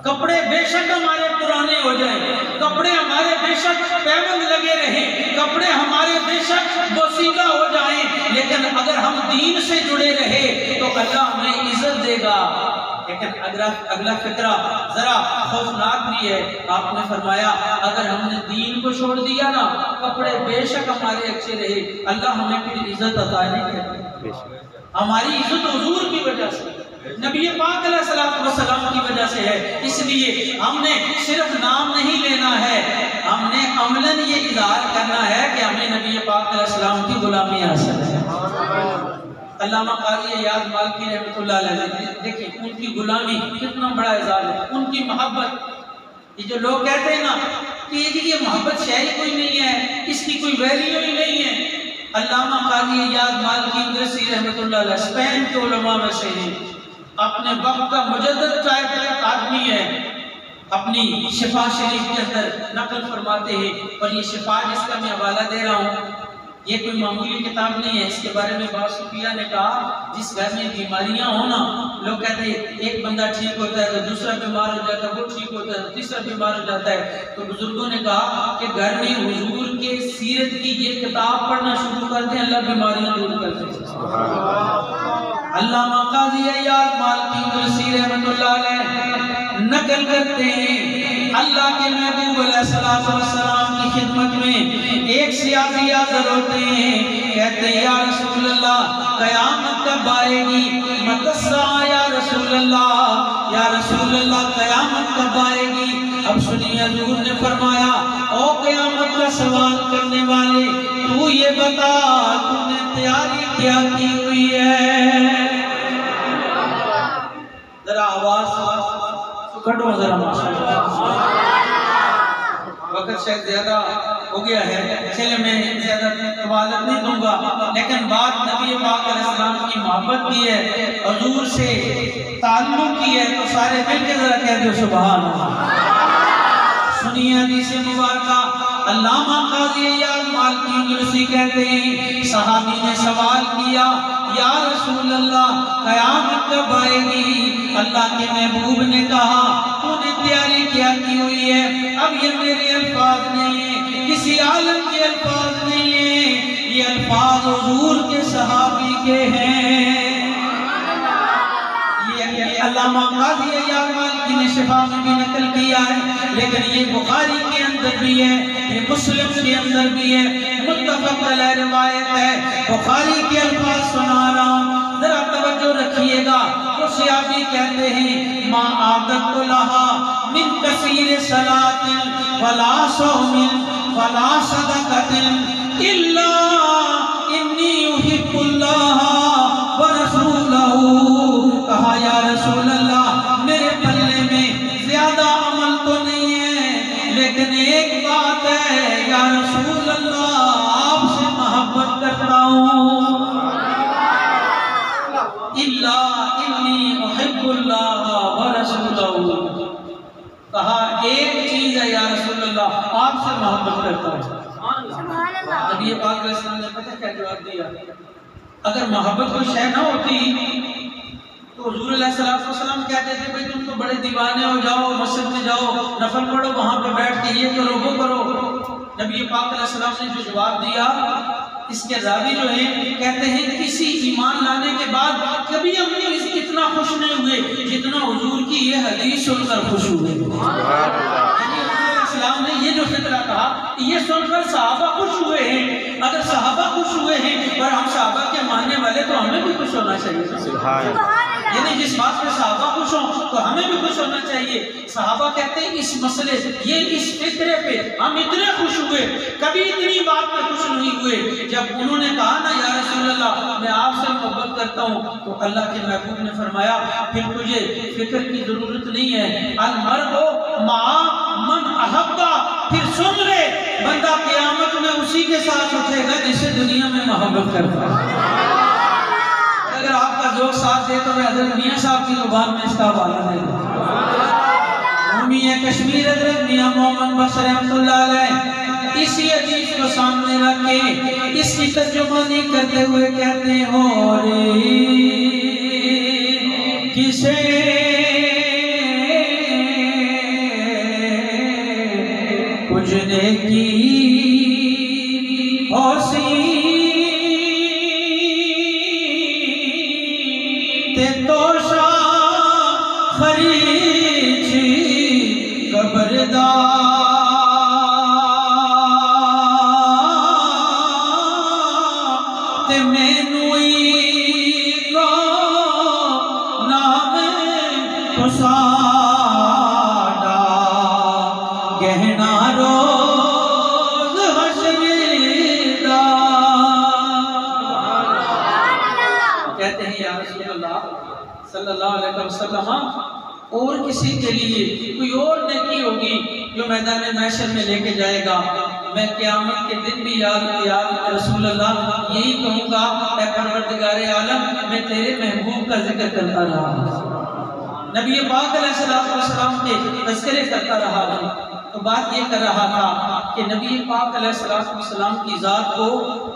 کپڑے بے شک ہمارے پرانے ہو جائیں، کپڑے ہمارے بے شک پیمند لگے رہیں، کپڑے ہمارے بے شک بوسیدہ ہو جائیں، لیکن اگر ہم دین سے جڑے رہے تو اللہ ہمیں عزت دے گا۔ لیکن اگلا فکرہ ذرا خوفناک بھی ہے۔ آپ نے فرمایا اگر ہم نے دین کو چھوڑ دیا نا، کپڑے بے شک ہمارے اچھے رہے، اللہ ہمیں پھر عزت عطا نہیں کرے، ہماری عزت حضور کی وجہ سے، نبی پاک علیہ السلام کی وجہ سے ہے۔ اس لیے ہم نے صرف نام نہیں لینا ہے، ہم نے عملاً یہ اظہار کرنا ہے کہ ہمیں نبی پاک علیہ السلام کی غلامی حاصل ہے۔ علامہ قاری ایاز مالکی رحمۃ اللہ علیہ، دیکھیں ان کی غلامی کتنا بڑا اعزاز ہے، ان کی محبت۔ یہ جو لوگ کہتے ہیں نا کہ یہ محبت شہری کوئی نہیں ہے، اس کی کوئی ویلیو ہی نہیں ہے، علامہ قاری ایاز مالکی اندرسی رحمۃ اللہ علیہ اسپین کے علماء میں سے ہیں، اپنے وقت کا مجدد قائد آدمی ہے، اپنی شفا شریف کے اندر نقل فرماتے ہیں، اور یہ شفا جس کا میں حوالہ دے رہا ہوں یہ کوئی معمولی کتاب نہیں ہے، اس کے بارے میں بعض صوفیاء نے کہا جس گھر میں بیماریاں ہونا، لوگ کہتے ہیں ایک بندہ ٹھیک ہوتا ہے تو دوسرا بیمار ہو جاتا ہے، وہ ٹھیک ہوتا ہے تو تیسرا بیمار ہو جاتا ہے، تو بزرگوں نے کہا کہ گھر میں حضور کے سیرت کی یہ کتاب پڑھنا شروع کر دیں، اللہ بیماریاں دور کر دیں۔ علامہ قاضی ایاز مالکی اندرسی رحمۃ اللہ علیہ نقل کرتے ہیں اللہ کے محبوب علیہ السلام کی خدمت میں ایک سیاسی حاضر ہوتے ہیں، کہتے ہیں یا رسول اللہ قیامت کب آئے گی؟ متی الساعہ یا رسول اللہ، رسول اللہ قیامت کب آئے گی؟ اب سنیے حضور نے فرمایا او قیامت کا سوال کرنے والے تو یہ بتا تو نے تیاری کیا کی ہوئی ہے؟ ذرا آواز کٹو ذرا ماشاءاللہ، وقت شاید زیادہ ہو گیا ہے، چلے میں زیادہ طوالت نہیں دوں گا، لیکن بات نبی پاک علیہ السلام کی محبت کی ہے، حضور سے تعلق کی ہے، تو سارے مل کے ذرا کہہ دو سبحان اللہ۔ سنیے حدیث مبارکہ، علامہ قاضی ایاز مالکی اندلسی کہتے ہیں صحابی نے سوال کیا یا رسول اللہ قیامت کب آئے گی؟ اللہ کے محبوب نے کہا تو نے تیاری کیا کی ہوئی ہے؟ اب یہ میرے الفاظ نہیں ہیں، کسی عالم کے الفاظ نہیں ہیں، یہ الفاظ حضور کے صحابی کے ہیں۔ یہ علامہ قاضی ایاز مالکی نے شفا میں بھی نقل کیا ہے، لیکن یہ بخاری کے اندر بھی ہے، یہ مسلم کے اندر بھی ہے، متفق علیہ روایت ہے۔ بخاری کے الفاظ سنا رہا ہوں، ذرا توجہ رکھیے گا۔ وہ صحابی کہتے ہیں ما عادت لہا من کثیر صلاۃ ولا صوم ولا صدقۃ الا انی احب اللہ ورسولہ۔ کہا یا رسول اللہ میرے پلے میں زیادہ عمل تو نہیں ہے، لیکن ایک بات ہے یا رسول اللہ آپ سے محبت کرتا ہوں۔ الا انی احب اللہ ورسولہ، کہا ایک چیز ہے یا رسول اللہ آپ سے محبت کرتا ہوں۔ نبی پاک علیہ السلام نے پتہ کیا جواب دیا؟ اگر محبت کوئی شے نہ ہوتی تو حضور علیہ السلام کہتے تھے بھئی تم تو بڑے دیوانے ہو، جاؤ مسجد میں جاؤ نفل پڑھو، وہاں پہ بیٹھ کے یہ کرو وہ کرو۔ نبی پاک علیہ السلام نے جو جواب دیا، اس کے راوی جو ہیں کہتے ہیں کسی ایمان لانے کے بعد کبھی ہم اتنا خوش نہیں ہوئے جتنا حضور کی یہ حدیث سن کر خوش ہوئے۔ یعنی حضور علیہ السلام نے یہ جو فکرہ کہا یہ سن کر صحابہ خوش ہوئے ہیں۔ اگر صحابہ خوش ہوئے ہیں اور ہم صحابہ کے ماننے والے تو ہمیں بھی خوش ہونا چاہیے۔ یعنی جس بات پہ صحابہ خوش ہوں تو ہمیں بھی خوش ہونا چاہیے۔ صحابہ کہتے ہیں اس مسئلے یہ اس فکرے پہ ہم اتنے خوش ہوئے، کبھی اتنی بات پہ خوش نہیں ہوئے۔ جب انہوں نے کہا نا یا رسول اللہ میں آپ سے محبت کرتا ہوں، تو اللہ کے محبوب نے فرمایا پھر تجھے فکر کی ضرورت نہیں ہے، المرء مع من احبا۔ پھر سن لے بندہ قیامت میں اسی کے ساتھ اٹھے گا جس سے دنیا میں محبت کرتا ہے۔ اگر آپ کا ذوق ساتھ دے تو میں حضرت میاں صاحب کی زبان میں اس کا حوالہ دے دوں۔ میاں کشمیر حضرت میاں محمد بخش رحمۃ اللہ علیہ اسی حدیث کو سامنے رکھ کے اس کی ترجمانی کرتے ہوئے کہتے ہو رے کسے کچھ دیکھی ہوسی تے توشا خریچی قبردار تے مینوئی کو نام تو ساڑا گہنا روز حشریدہ۔ کہتے ہیں یا رسول اللہ صلی اللہ علیہ وسلم اور کسی کے لیے کوئی اور نیکی ہوگی جو میدان محشر میں لے کے جائے گا، میں قیامت کے دن بھی یا رسول اللہ یہی کہوں گا اے پروردگار عالم میں تیرے محبوب کا ذکر کرتا رہا، نبی پاک علیہ السلام کے تذکرے کرتا رہا۔ تو بات یہ کر رہا تھا کہ نبی پاک علیہ السلام کی ذات کو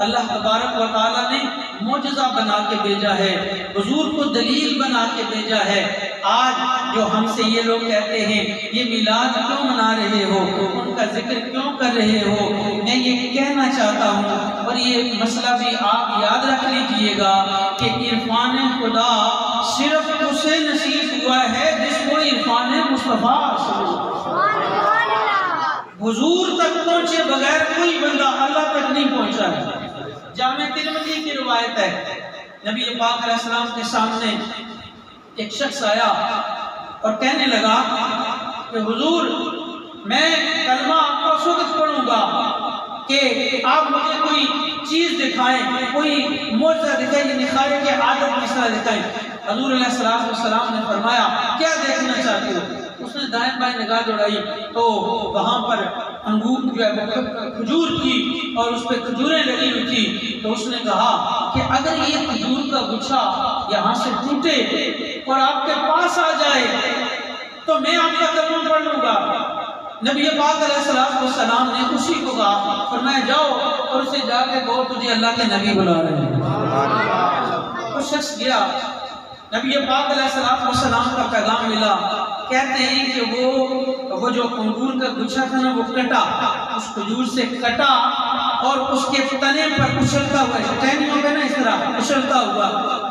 اللہ تبارک و تعالیٰ نے معجزہ بنا کے بھیجا ہے، حضور کو دلیل بنا کے بھیجا ہے۔ آج جو ہم سے یہ لوگ کہتے ہیں یہ میلاد کیوں منا رہے ہو، ان کا ذکر کیوں کر رہے ہو، میں یہ کہنا چاہتا ہوں اور یہ مسئلہ بھی آپ یاد رکھ لیجئے گا کہ عرفان خدا صرف اسے نصیب ہوا ہے جس کو عرفان مصطفیٰ حضور تک پہنچے بغیر کوئی بندہ اللہ تک نہیں پہنچا ہے۔ جامع ترمذی کی روایت ہے، نبی پاک علیہ السلام کے سامنے ایک شخص آیا اور کہنے لگا کہ حضور میں کلمہ آپ کو اس وقت پڑھوں گا کہ آپ مجھے کوئی چیز دکھائیں، کوئی معجزہ دکھائیں، یعنی خارق عادت کس طرح دکھائیں۔ حضور علیہ السلام نے فرمایا کیا دیکھنا چاہتے ہو؟ اس نے دائیں بائیں نگاہ دوڑائی تو وہاں پر انگور جو ہے کھجور تھی اور اس پہ کھجوریں لگی ہوئی تھی، تو اس نے کہا کہ اگر یہ کھجور کا گچھا یہاں سے ٹوٹے اور آپ کے پاس آ جائے تو میں آپ کا کلمہ پڑھ لوں گا۔ نبی پاک علیہ السلام نے اسی کو کہا، فرمایا جاؤ اور اسے جا کے کہو تجھے اللہ کے نبی بلا رہے ہیں۔ وہ شخص گیا، نبی پاک علیہ السلام کا پیغام ملا۔ کہتے ہیں کہ وہ جو انگور کا گچھا تھا نا وہ کٹا، اس کھجور سے کٹا اور اس کے تنے پر اچھلتا ہوا، ٹہنیوں پہ نا اس طرح اچھلتا ہوا۔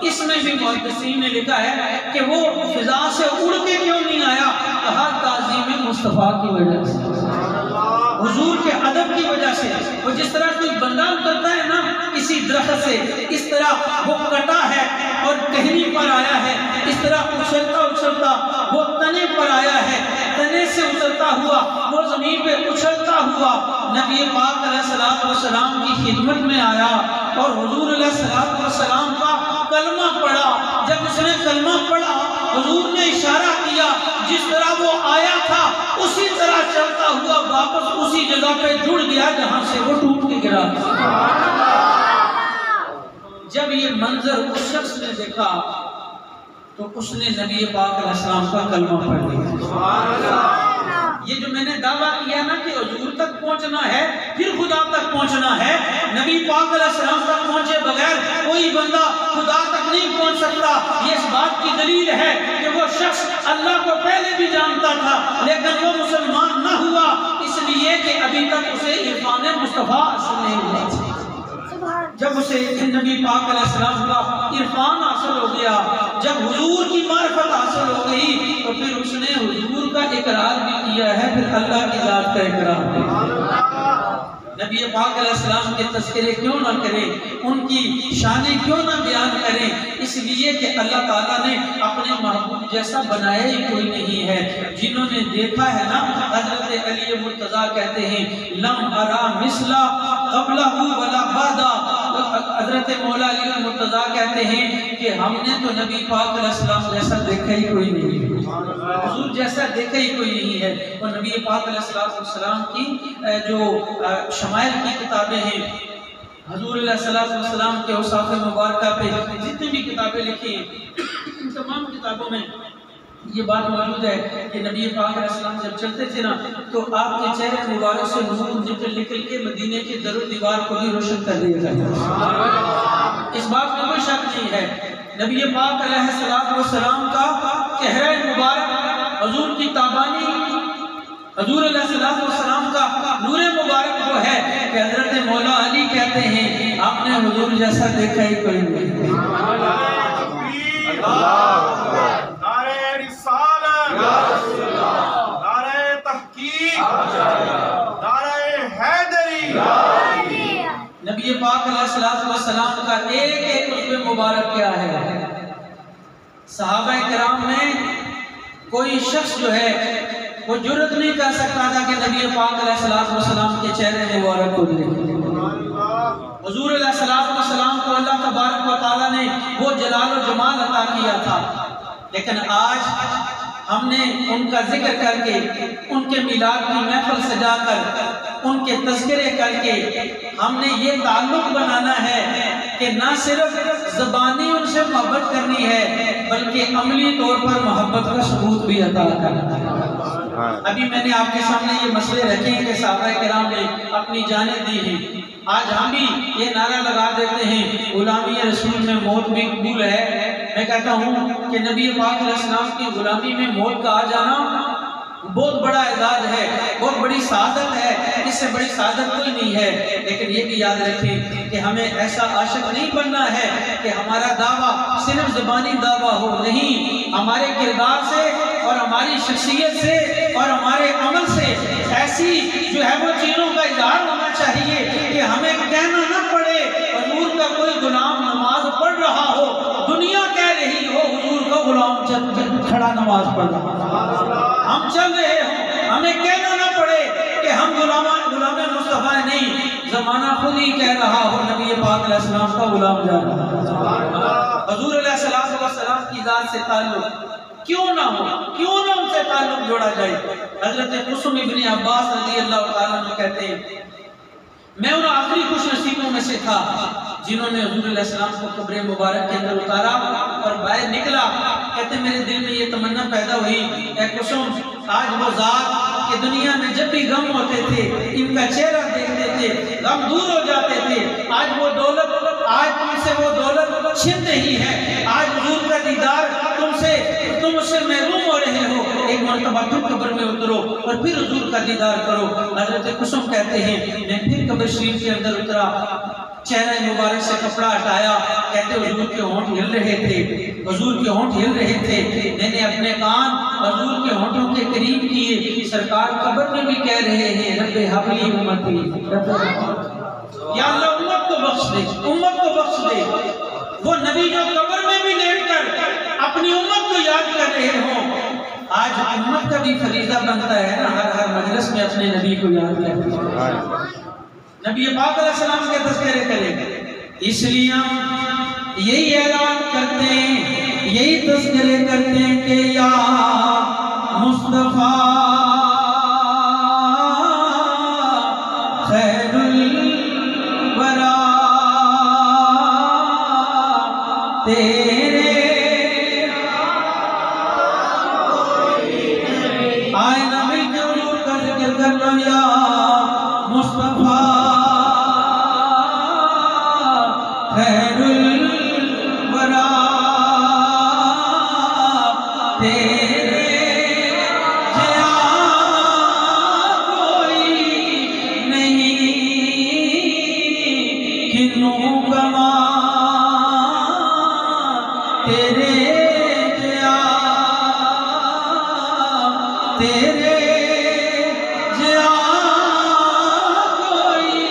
اس میں بھی محدثین نے لکھا ہے کہ وہ فضا سے اڑ کے کیوں نہیں آیا، کہا تعظیم مصطفیٰ کی وجہ سے، حضور کے ادب کی وجہ سے۔ وہ جس طرح کوئی بندہ اترتا ہے نا کسی درخت سے، اس طرح وہ کٹا ہے اور ٹہنی پر آیا ہے، اس طرح اچھلتا اچھلتا وہ تنے پر آیا ہے، تنے سے اترتا ہوا وہ زمین پہ اچھلتا ہوا نبی پاک علیہ السلام کی خدمت میں آیا اور حضور علیہ السلام کا کلمہ پڑھا۔ جب اس نے کلمہ پڑھا حضور نے اشارہ کیا، جس طرح وہ آیا تھا اسی طرح چلتا ہوا واپس اسی جگہ پہ جڑ گیا جہاں سے وہ ٹوٹ کے گرا تھا۔ جب یہ منظر اس شخص نے دیکھا تو اس نے نبی پاک علیہ السلام کا کلمہ پڑھ لیا۔ یہ جو میں نے دعویٰ کیا نا کہ حضور تک پہنچنا ہے پھر خدا تک پہنچنا ہے، نبی پاک علیہ السلام تک پہنچے بغیر کوئی بندہ خدا تک نہیں پہنچ سکتا۔ یہ اس بات کی دلیل ہے کہ وہ شخص اللہ کو پہلے بھی جانتا تھا لیکن وہ مسلمان نہ ہوا، اس لیے کہ ابھی تک اسے عرفان مصطفیٰ حاصل نہیں ہوا۔ جب اسے نبی پاک علیہ السلام کا عرفان حاصل ہو گیا، جب حضور کی معرفت حاصل ہو گئی تو پھر اس نے حضور کا اقرار بھی کیا ہے، پھر اللہ کی ذات کا اقرار بھی۔ نبی پاک علیہ السلام کے تذکرے کیوں نہ کریں، ان کی شانیں کیوں نہ بیان کریں، اس لیے کہ اللہ تعالیٰ نے اپنے محبوب جیسا بنایا ہی کوئی نہیں ہے۔ جنہوں نے دیکھا ہے نا، حضرت علی مرتضیٰ کہتے ہیں لم ارا مثلا قبلہ ولا بعدا، حضرت مولا علی مرتضیٰ کہتے ہیں کہ ہم نے تو نبی پاک علیہ السلام جیسا دیکھا ہی کوئی نہیں ہے، حضور جیسا دیکھا ہی کوئی نہیں ہے۔ اور نبی پاک علیہ السلام کی جو شمائل کی کتابیں ہیں، حضور علیہ السلام کے اوصاف مبارکہ پہ جتنی بھی کتابیں لکھی ہیں ان تمام کتابوں میں یہ بات موجود ہے کہ نبی پاک علیہ السلام جب چلتے تھے نا تو آپ کے چہرے مبارک سے نور نکل نکل کے مدینے کے در و دیوار کو بھی روشن کر دیا کرتا۔ اس بات میں کوئی شک نہیں ہے، نبی پاک علیہ السلام کا چہرہ مبارک، حضور کی تابانی، حضور علیہ السلام کا نور مبارک وہ ہے کہ حضرت مولا علی کہتے ہیں آپ نے حضور جیسا دیکھا ہی کوئی نہیں۔ نبی پاک علیہ السلام کا ایک ایک عضو مبارک کیا ہے؟ صحابہ کرام میں کوئی شخص جو ہے وہ جرت نہیں کر سکتا تھا کہ نبی پاک علیہ السلام کے چہرے مبارک کو دیکھے۔ حضور علیہ السلام کو اللہ تبارک و تعالیٰ نے وہ جلال و جمال عطا کیا تھا، لیکن آج ہم نے ان کا ذکر کر کے، ان کے میلاد کی محفل سجا کر، ان کے تذکرے کر کے ہم نے یہ تعلق بنانا ہے کہ نہ صرف زبانی ان سے محبت کرنی ہے بلکہ عملی طور پر محبت کا ثبوت بھی عطا کرنا ہے۔ ابھی میں نے آپ کے سامنے یہ مسئلے رکھے ہیں کہ صحابہ کرام نے اپنی جانیں دی ہیں، آج ہم بھی یہ نعرہ لگا دیتے ہیں غلامی رسول میں موت بھی قبول ہے۔ میں کہتا ہوں کہ نبی پاک علیہ السلام کی غلامی میں موت کا آ جانا بہت بڑا اعزاز ہے، بہت بڑی سعادت ہے، اس سے بڑی سعادت کوئی نہیں ہے۔ لیکن یہ بھی یاد رکھیں کہ ہمیں ایسا عاشق نہیں بننا ہے کہ ہمارا دعویٰ صرف زبانی دعویٰ ہو، نہیں، ہمارے کردار سے اور ہماری شخصیت سے اور ہمارے عمل سے ایسی جو ہے وہ چیزوں کا اظہار ہونا چاہیے کہ ہمیں کہنا نہ پڑے حضور کا کوئی غلام نماز پڑھ رہا ہو، دنیا کہہ رہی ہو حضور کا غلام غلام کھڑا نماز پڑھ رہا، ہم چل رہے ہوں، ہمیں کہنا نہ پڑے کہ ہم غلام مصطفیٰ نہیں، زمانہ خود ہی کہہ رہا ہو نبی پاک علیہ السلام کا غلام جا رہا۔ حضور علیہ السلام کی ذات سے تعلق کیوں نہ ہو، کیوں نہ ان سے تعلق جوڑا جائے؟ حضرت قسم ابن عباس رضی اللہ تعالیٰ عنہ کہتے ہیں میں ان آخری خوش نصیبوں میں سے تھا جنہوں نے حضور علیہ السلام کو قبر مبارک کے اندر اتارا اور باہر نکلا۔ کہتے میرے دل میں یہ تمنا پیدا ہوئی، اے قسم آج وہ ذات کہ دنیا میں جب بھی غم ہوتے تھے ان کا چہرہ دیکھتے تھے غم دور ہو جاتے تھے، آج وہ دولت، آج تم سے وہ دولت چھن رہی ہے، آج حضور کا دیدار تم اس سے محروم ہو رہے ہو، ایک مرتبہ پھر قبر میں اترو اور پھر حضور کا دیدار کرو۔ حضرت قسم کہتے ہیں میں پھر قبر شریف کے اندر اترا، چہرہ مبارک سے کپڑا ہٹایا، کہتے حضور کے ہونٹ ہل رہے تھے، حضور کے ہونٹ ہل رہے تھے، میں نے اپنے کان حضور کے ہونٹوں کے قریب کیے، سرکار قبر میں بھی کہہ رہے ہیں رب ہب لی امتی، یا اللہ امت کو بخش دے، امت کو بخش دے۔ وہ نبی جو قبر میں بھی لیٹ کر اپنی امت کو یاد کر رہے ہوں، آج امت کا بھی فریضہ بنتا ہے نا ہر مجلس میں اپنے نبی کو یاد کریں، نبی پاک علیہ السلام کے تذکرے کریں۔ اس لیے ہم یہی اعلان کرتے ہیں، یہی تذکرے کرتے ہیں کہ یا مصطفیٰ خیر الورا تیرے آئے نہ مل کے حضور کا ذکر کرنا، یا مصطفیٰ خیر الورا تیرے جیا کوئی نہیں، کنوں کما تیرے جیا تیرے جیا کوئی۔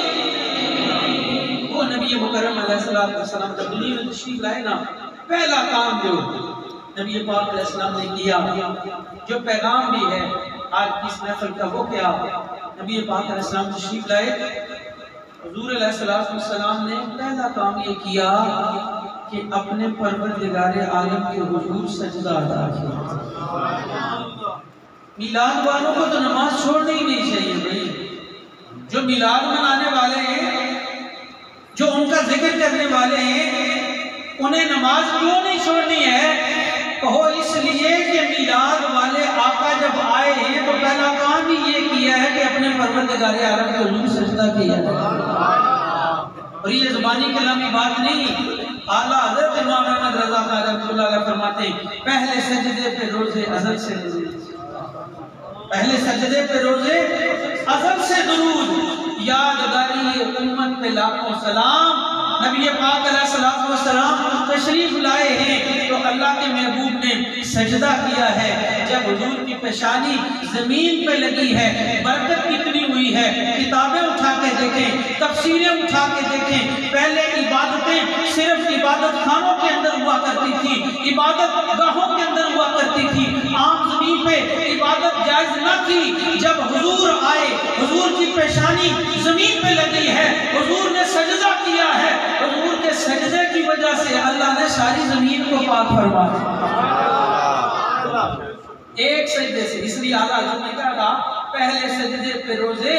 وہ نبی مکرم علیہ السلام جب دنیا میں تشریف لائے نا، پہلا کام جو نبی پاک علیہ السلام نے کیا، جو پیغام بھی ہے آج کی اس محفل کا، وہ کیا؟ نبی پاک علیہ السلام تشریف لائے، حضور علیہ السلام نے پہلا کام یہ کیا کہ اپنے پروردگار عالم کے حضور سجدہ ادا کیا۔ میلاد والوں کو تو نماز چھوڑنی ہی نہیں چاہیے بھائی، جو میلاد منانے والے ہیں، جو ان کا ذکر کرنے والے ہیں، انہیں نماز کیوں نہیں چھوڑنی ہے؟ کہو اس لیے کہ میلاد والے آقا جب آئے ہیں تو پہلا کام ہی یہ کیا ہے کہ اپنے پروردگار عالم کے حضور سجدہ کیا ہے۔ اور یہ زبانی کلامی بات نہیں، اعلیٰ حضرت امام احمد رضا خان رحمۃ اللہ علیہ فرماتے ہیں پہلے سجدے پہ روزے ازل سے درود، پہلے سجدے پہ روزے ازل سے درود، یادگاری امت پہ لاکھوں سلام۔ نبی پاک علیہ السلام تشریف لائے ہیں تو اللہ کے محبوب نے سجدہ کیا ہے، جب حضور کی پیشانی زمین پہ لگی ہے، برکت کتنی ہوئی ہے۔ کتابیں اٹھا کے دیکھیں، تفسیریں اٹھا کے دیکھیں، پہلے عبادتیں صرف عبادت خانوں کے اندر ہوا کرتی تھی، عبادت گاہوں کے اندر ہوا کرتی تھی، عام زمین پہ عبادت جائز نہ تھی۔ جب حضور آئے، حضور کی پیشانی زمین پہ لگی ہے، حضور نے سجدہ کیا ہے، حضور کے سجدے کی وجہ سے اللہ نے ساری زمین کو پاک فرمایا ایک سجدے سے۔ اس لیے اعلیٰ حضرت نے کہا پہلے سجدے پہ روزے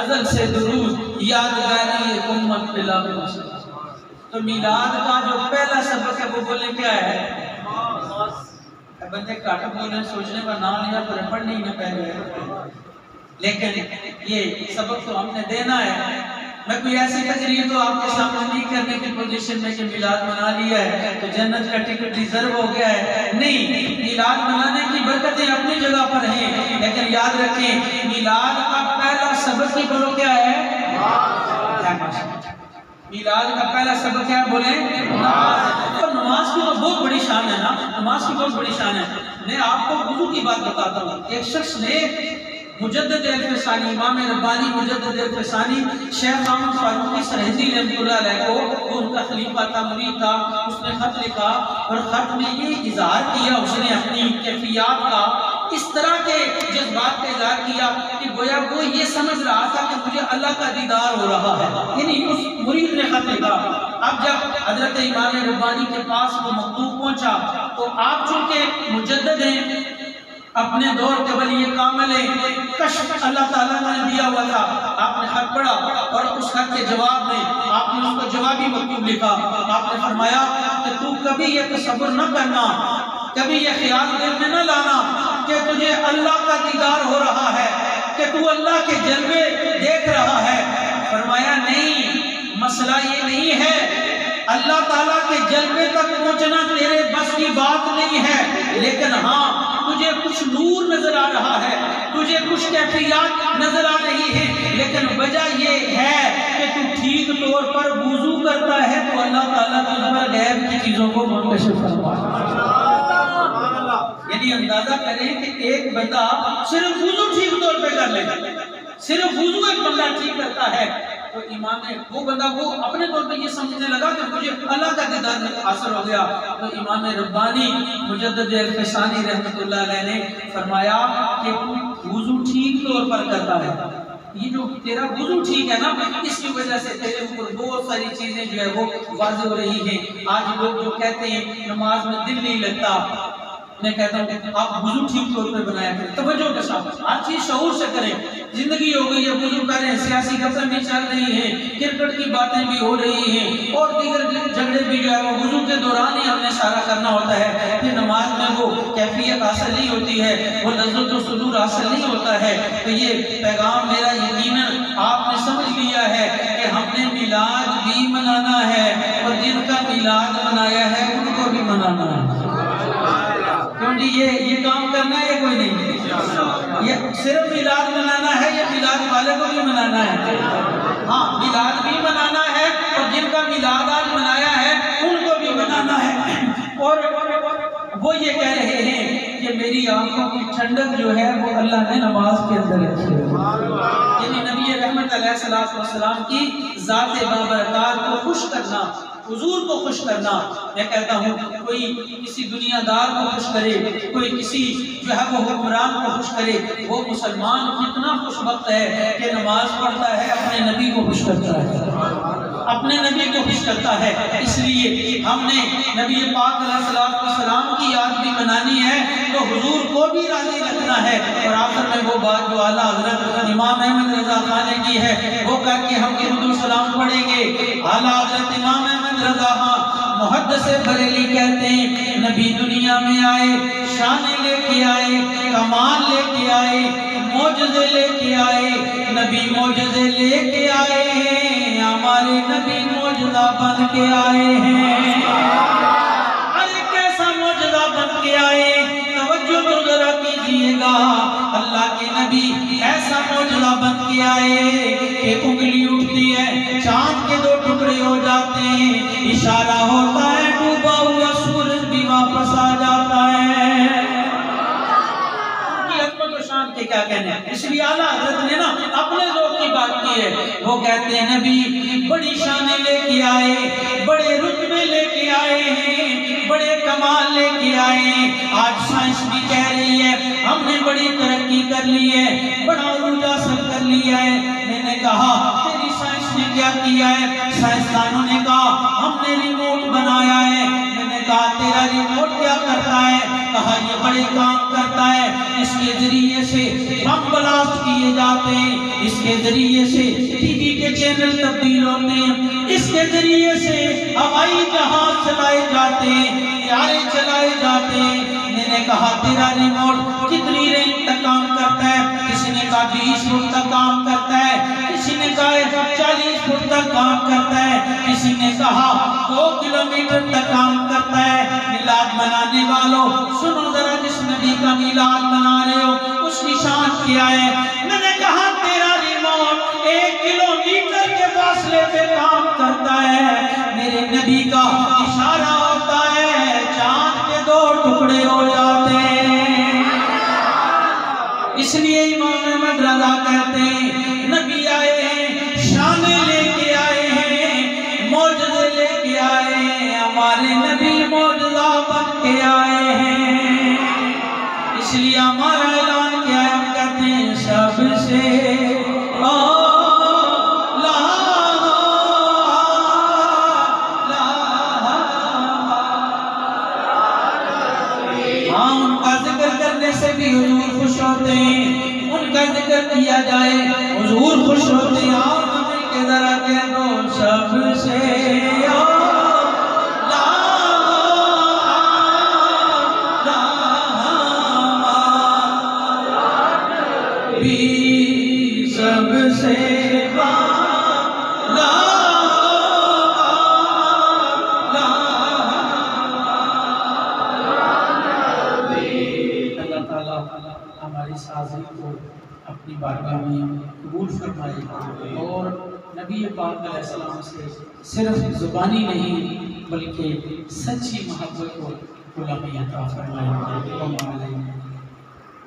ازل سے درود، یادگاری امت پہ لاکھوں سلام۔ تو میلاد کا جو پہلا سبق ہے وہ بولے کیا ہے؟ بندے کاٹا بولے سوچنے کا نام لیا پر پڑھنے ہی نہ پہلے، لیکن یہ سبق تو ہم نے دینا ہے۔ میں کوئی ایسی تقریر تو آپ کے سامنے نہیں کرنے کی پوزیشن میں کہ میلاد منا لیا ہے تو جنت کا ٹکٹ ریزرو ہو گیا ہے، نہیں، میلاد منانے کی برکتیں اپنی جگہ پر ہیں، لیکن یاد رکھیں میلاد کا پہلا سبق ہی بولو کیا ہے؟ میلاد کا پہلا سبق کیا بولیں؟ نماز۔ اور نماز کی تو بہت بڑی شان ہے نا، نماز کی بہت بڑی شان ہے۔ میں آپ کو وضو کی بات بتاتا ہوں۔ ایک شخص نے مجدد الفسانی، امام ربانی مجدد الفسانی شیخ احمد فاروقی سرہندی رحمۃ اللہ علیہ کو، ان کا خلیفہ تھا، مرید تھا، اس نے خط لکھا اور خط میں یہ اظہار کیا اس نے اپنی کیفیات کا، اس طرح کے جذبات کا اظہار کیا کہ گویا وہ یہ سمجھ رہا تھا کہ مجھے اللہ کا دیدار ہو رہا ہے، یعنی اس مرید نے خط لکھا۔ اب جب حضرت امام ربانی کے پاس وہ مکتوب پہنچا تو آپ چونکہ مجدد ہیں، اپنے دور کے ولی کامل کشف اللہ تعالیٰ نے دیا ہوا تھا، آپ نے خط پڑھا اور اس خط کے جواب میں آپ نے اس کو جوابی مکتوب لکھا۔ آپ نے فرمایا کہ تو کبھی یہ تصور نہ کرنا، کبھی یہ خیال دل میں نہ لانا کہ تجھے اللہ کا دیدار ہو رہا ہے، کہ تو اللہ کے جلوے دیکھ رہا ہے۔ فرمایا نہیں، مسئلہ یہ نہیں ہے، اللہ تعالیٰ کے جلوے تک پہنچنا تیرے بس کی بات نہیں ہے، لیکن ہاں تجھے کچھ نور نظر آ رہا ہے، تجھے کچھ کیفیات نظر آ رہی ہے، لیکن وجہ یہ ہے کہ تو ٹھیک طور پر وضو کرتا ہے تو اللہ تعالیٰ تجھ پر غیب کی چیزوں کو منکشف فرماتا ہے۔ یعنی اندازہ کریں کہ ایک بندہ صرف وضو ٹھیک طور پہ کر لے، صرف وضو ایک بندہ ٹھیک کرتا ہے تو امام نے وہ بندہ وہ اپنے طور پہ یہ سمجھنے لگا کہ مجھے اللہ کا دیدار حاصل ہو گیا، تو امام ربانی مجدد الفسانی رحمۃ اللہ علیہ نے فرمایا کہ وضو ٹھیک طور پر کرتا ہے، یہ جو تیرا وضو ٹھیک ہے نا، اس کی وجہ سے تیرے اوپر بہت ساری چیزیں جو ہے وہ واضح ہو رہی ہیں۔ آج لوگ جو کہتے ہیں نماز میں دل نہیں لگتا، میں کہتا ہوں آپ وضو ٹھیک طور پہ بنایا کریں، توجہ کے ساتھ ہر چیز شعور سے کریں۔ زندگی ہو گئی ہے، وضو کریں، سیاسی گفتگو بھی چل رہی ہیں، کرکٹ کی باتیں بھی ہو رہی ہیں اور دیگر جھگڑے بھی جو ہے وہ وضو کے دوران ہی ہم نے سارا کرنا ہوتا ہے، پھر نماز میں وہ کیفیت حاصل نہیں ہوتی ہے، وہ لذت و سرور حاصل نہیں ہوتا ہے۔ تو یہ پیغام میرا یقیناً آپ نے سمجھ لیا ہے کہ ہم نے میلاد بھی منانا ہے اور جن کا میلاد منایا ہے ان کو بھی منانا ہے۔ کیوں جی یہ کام کرنا ہے یا کوئی نہیں؟ یہ صرف میلاد منانا ہے یا میلاد والے کو بھی منانا ہے؟ ہاں، میلاد بھی منانا ہے اور جن کا میلاد آج منایا ہے ان کو بھی منانا ہے۔ اور وہ یہ کہہ رہے ہیں کہ میری آنکھوں کی ٹھنڈک جو ہے وہ اللہ نے نماز کے اندر رکھی ہے، یعنی نبی رحمت علیہ السلام کی ذات بابرکات کو خوش کرنا، حضور کو خوش کرنا۔ میں کہتا ہوں کوئی کسی دنیا دار کو خوش کرے، کوئی کسی جو ہے وہ حکمران کو خوش کرے، وہ مسلمان کتنا خوش وقت ہے کہ نماز پڑھتا ہے، اپنے نبی کو خوش کرتا ہے، اپنے نبی کو خوش کرتا ہے۔ اس لیے ہم نے نبی پاک علیہ السلام کی یاد بھی منانی ہے تو حضور کو بھی راضی رکھنا ہے۔ اور آخر میں وہ بات جو اعلیٰ حضرت امام احمد رضا خان نے کی ہے وہ کر کے ہم درود و سلام پڑھیں گے۔ اعلیٰ حضرت امام احمد رضا خان محدث بریلی کہتے ہیں نبی دنیا میں آئے، شان لے کے آئے، کمال لے کے آئے، معجزے لے کے آئے، نبی معجزے لے کے آئے ہیں، ہمارے نبی معجزہ بن کے آئے ہیں۔ ارے کیسا معجزہ بن کے آئے، توجہ تو ذرا کیجئے گا، اللہ کے نبی ایسا معجزہ بن کے آئے کہ انگلی اٹھتی ہے چاند کے 2 ٹکڑے ہو جاتے ہیں، اشارہ ہوتا ہے ڈوبا ہوا سورج بھی واپس آ جاتا ہے۔ ان کی عظمت و شان کے کیا کہنے ہیں، اس لیے اعلیٰ حضرت نے نا اپنے ذوق کی بات کی ہے۔ وہ کہتے ہیں نبی بڑی شانیں لے کے آئے، بڑے رتبے لے کے آئے ہیں، بڑے کمال لے کے آئے ہیں۔ آج سائنس بھی کہہ رہی ہے ہم نے بڑی ترقی کر لی ہے، بڑا عروج حاصل کر لیا ہے۔ میں نے کہا تیری سائنس نے کیا کیا ہے؟ سائنسدانوں نے کہا ہم نے ریموٹ بنایا ہے۔ میں نے کہا تیرا ریموٹ کیا کرتا ہے؟ کہا یہ بڑے کام کرتا ہے، اس کے ذریعے سے بم بلاسٹ کیے جاتے ہیں، اس کے ذریعے سے ٹی وی کے چینل تبدیل ہوتے ہیں، اس کے ذریعے سے ہوائی جہاز چلائے جاتے ہیں، طیارے چلائے جاتے ہیں۔ میں نے کہا تیرا ریموٹ کتنی رینج تک کام کرتا ہے؟ کسی نے کہا 20 فٹ تک کام کرتا ہے، کسی نے کہا 40 فٹ تک کام کرتا ہے، کسی نے کہا 2 کلومیٹر تک کام کرتا ہے۔ میلاد منانے والوں سنو ذرا، جس نبی کا میلاد منا رہے ہو اس کی شان کیا ہے؟ میں نے کہا تیرا ریموٹ 1 کلومیٹر کے فاصلے پہ کام کرتا ہے، میرے نبی کا اشارہ ہوتا ہے چاند کے 2 ٹکڑے ہو جاتے ہیں۔ اس لیے امام احمد کے آئے ہیں، اس لیے ہمارا اعلان کیا ہے، ہم کہتے ہیں سب سے سے بھی حضور خوش ہوتے ہیں، ان کا ذکر کیا جائے حضور خوش ہوتے ہیں۔ آپ مل کے ذرا کہہ دو سب سے سب سے ہماری اس حاضری کو اپنی بارگاہ میں قبول فرمائے اور نبی پاک علیہ السلام سے صرف زبانی نہیں بلکہ سچی محبت کو غلامی عطا فرمائے۔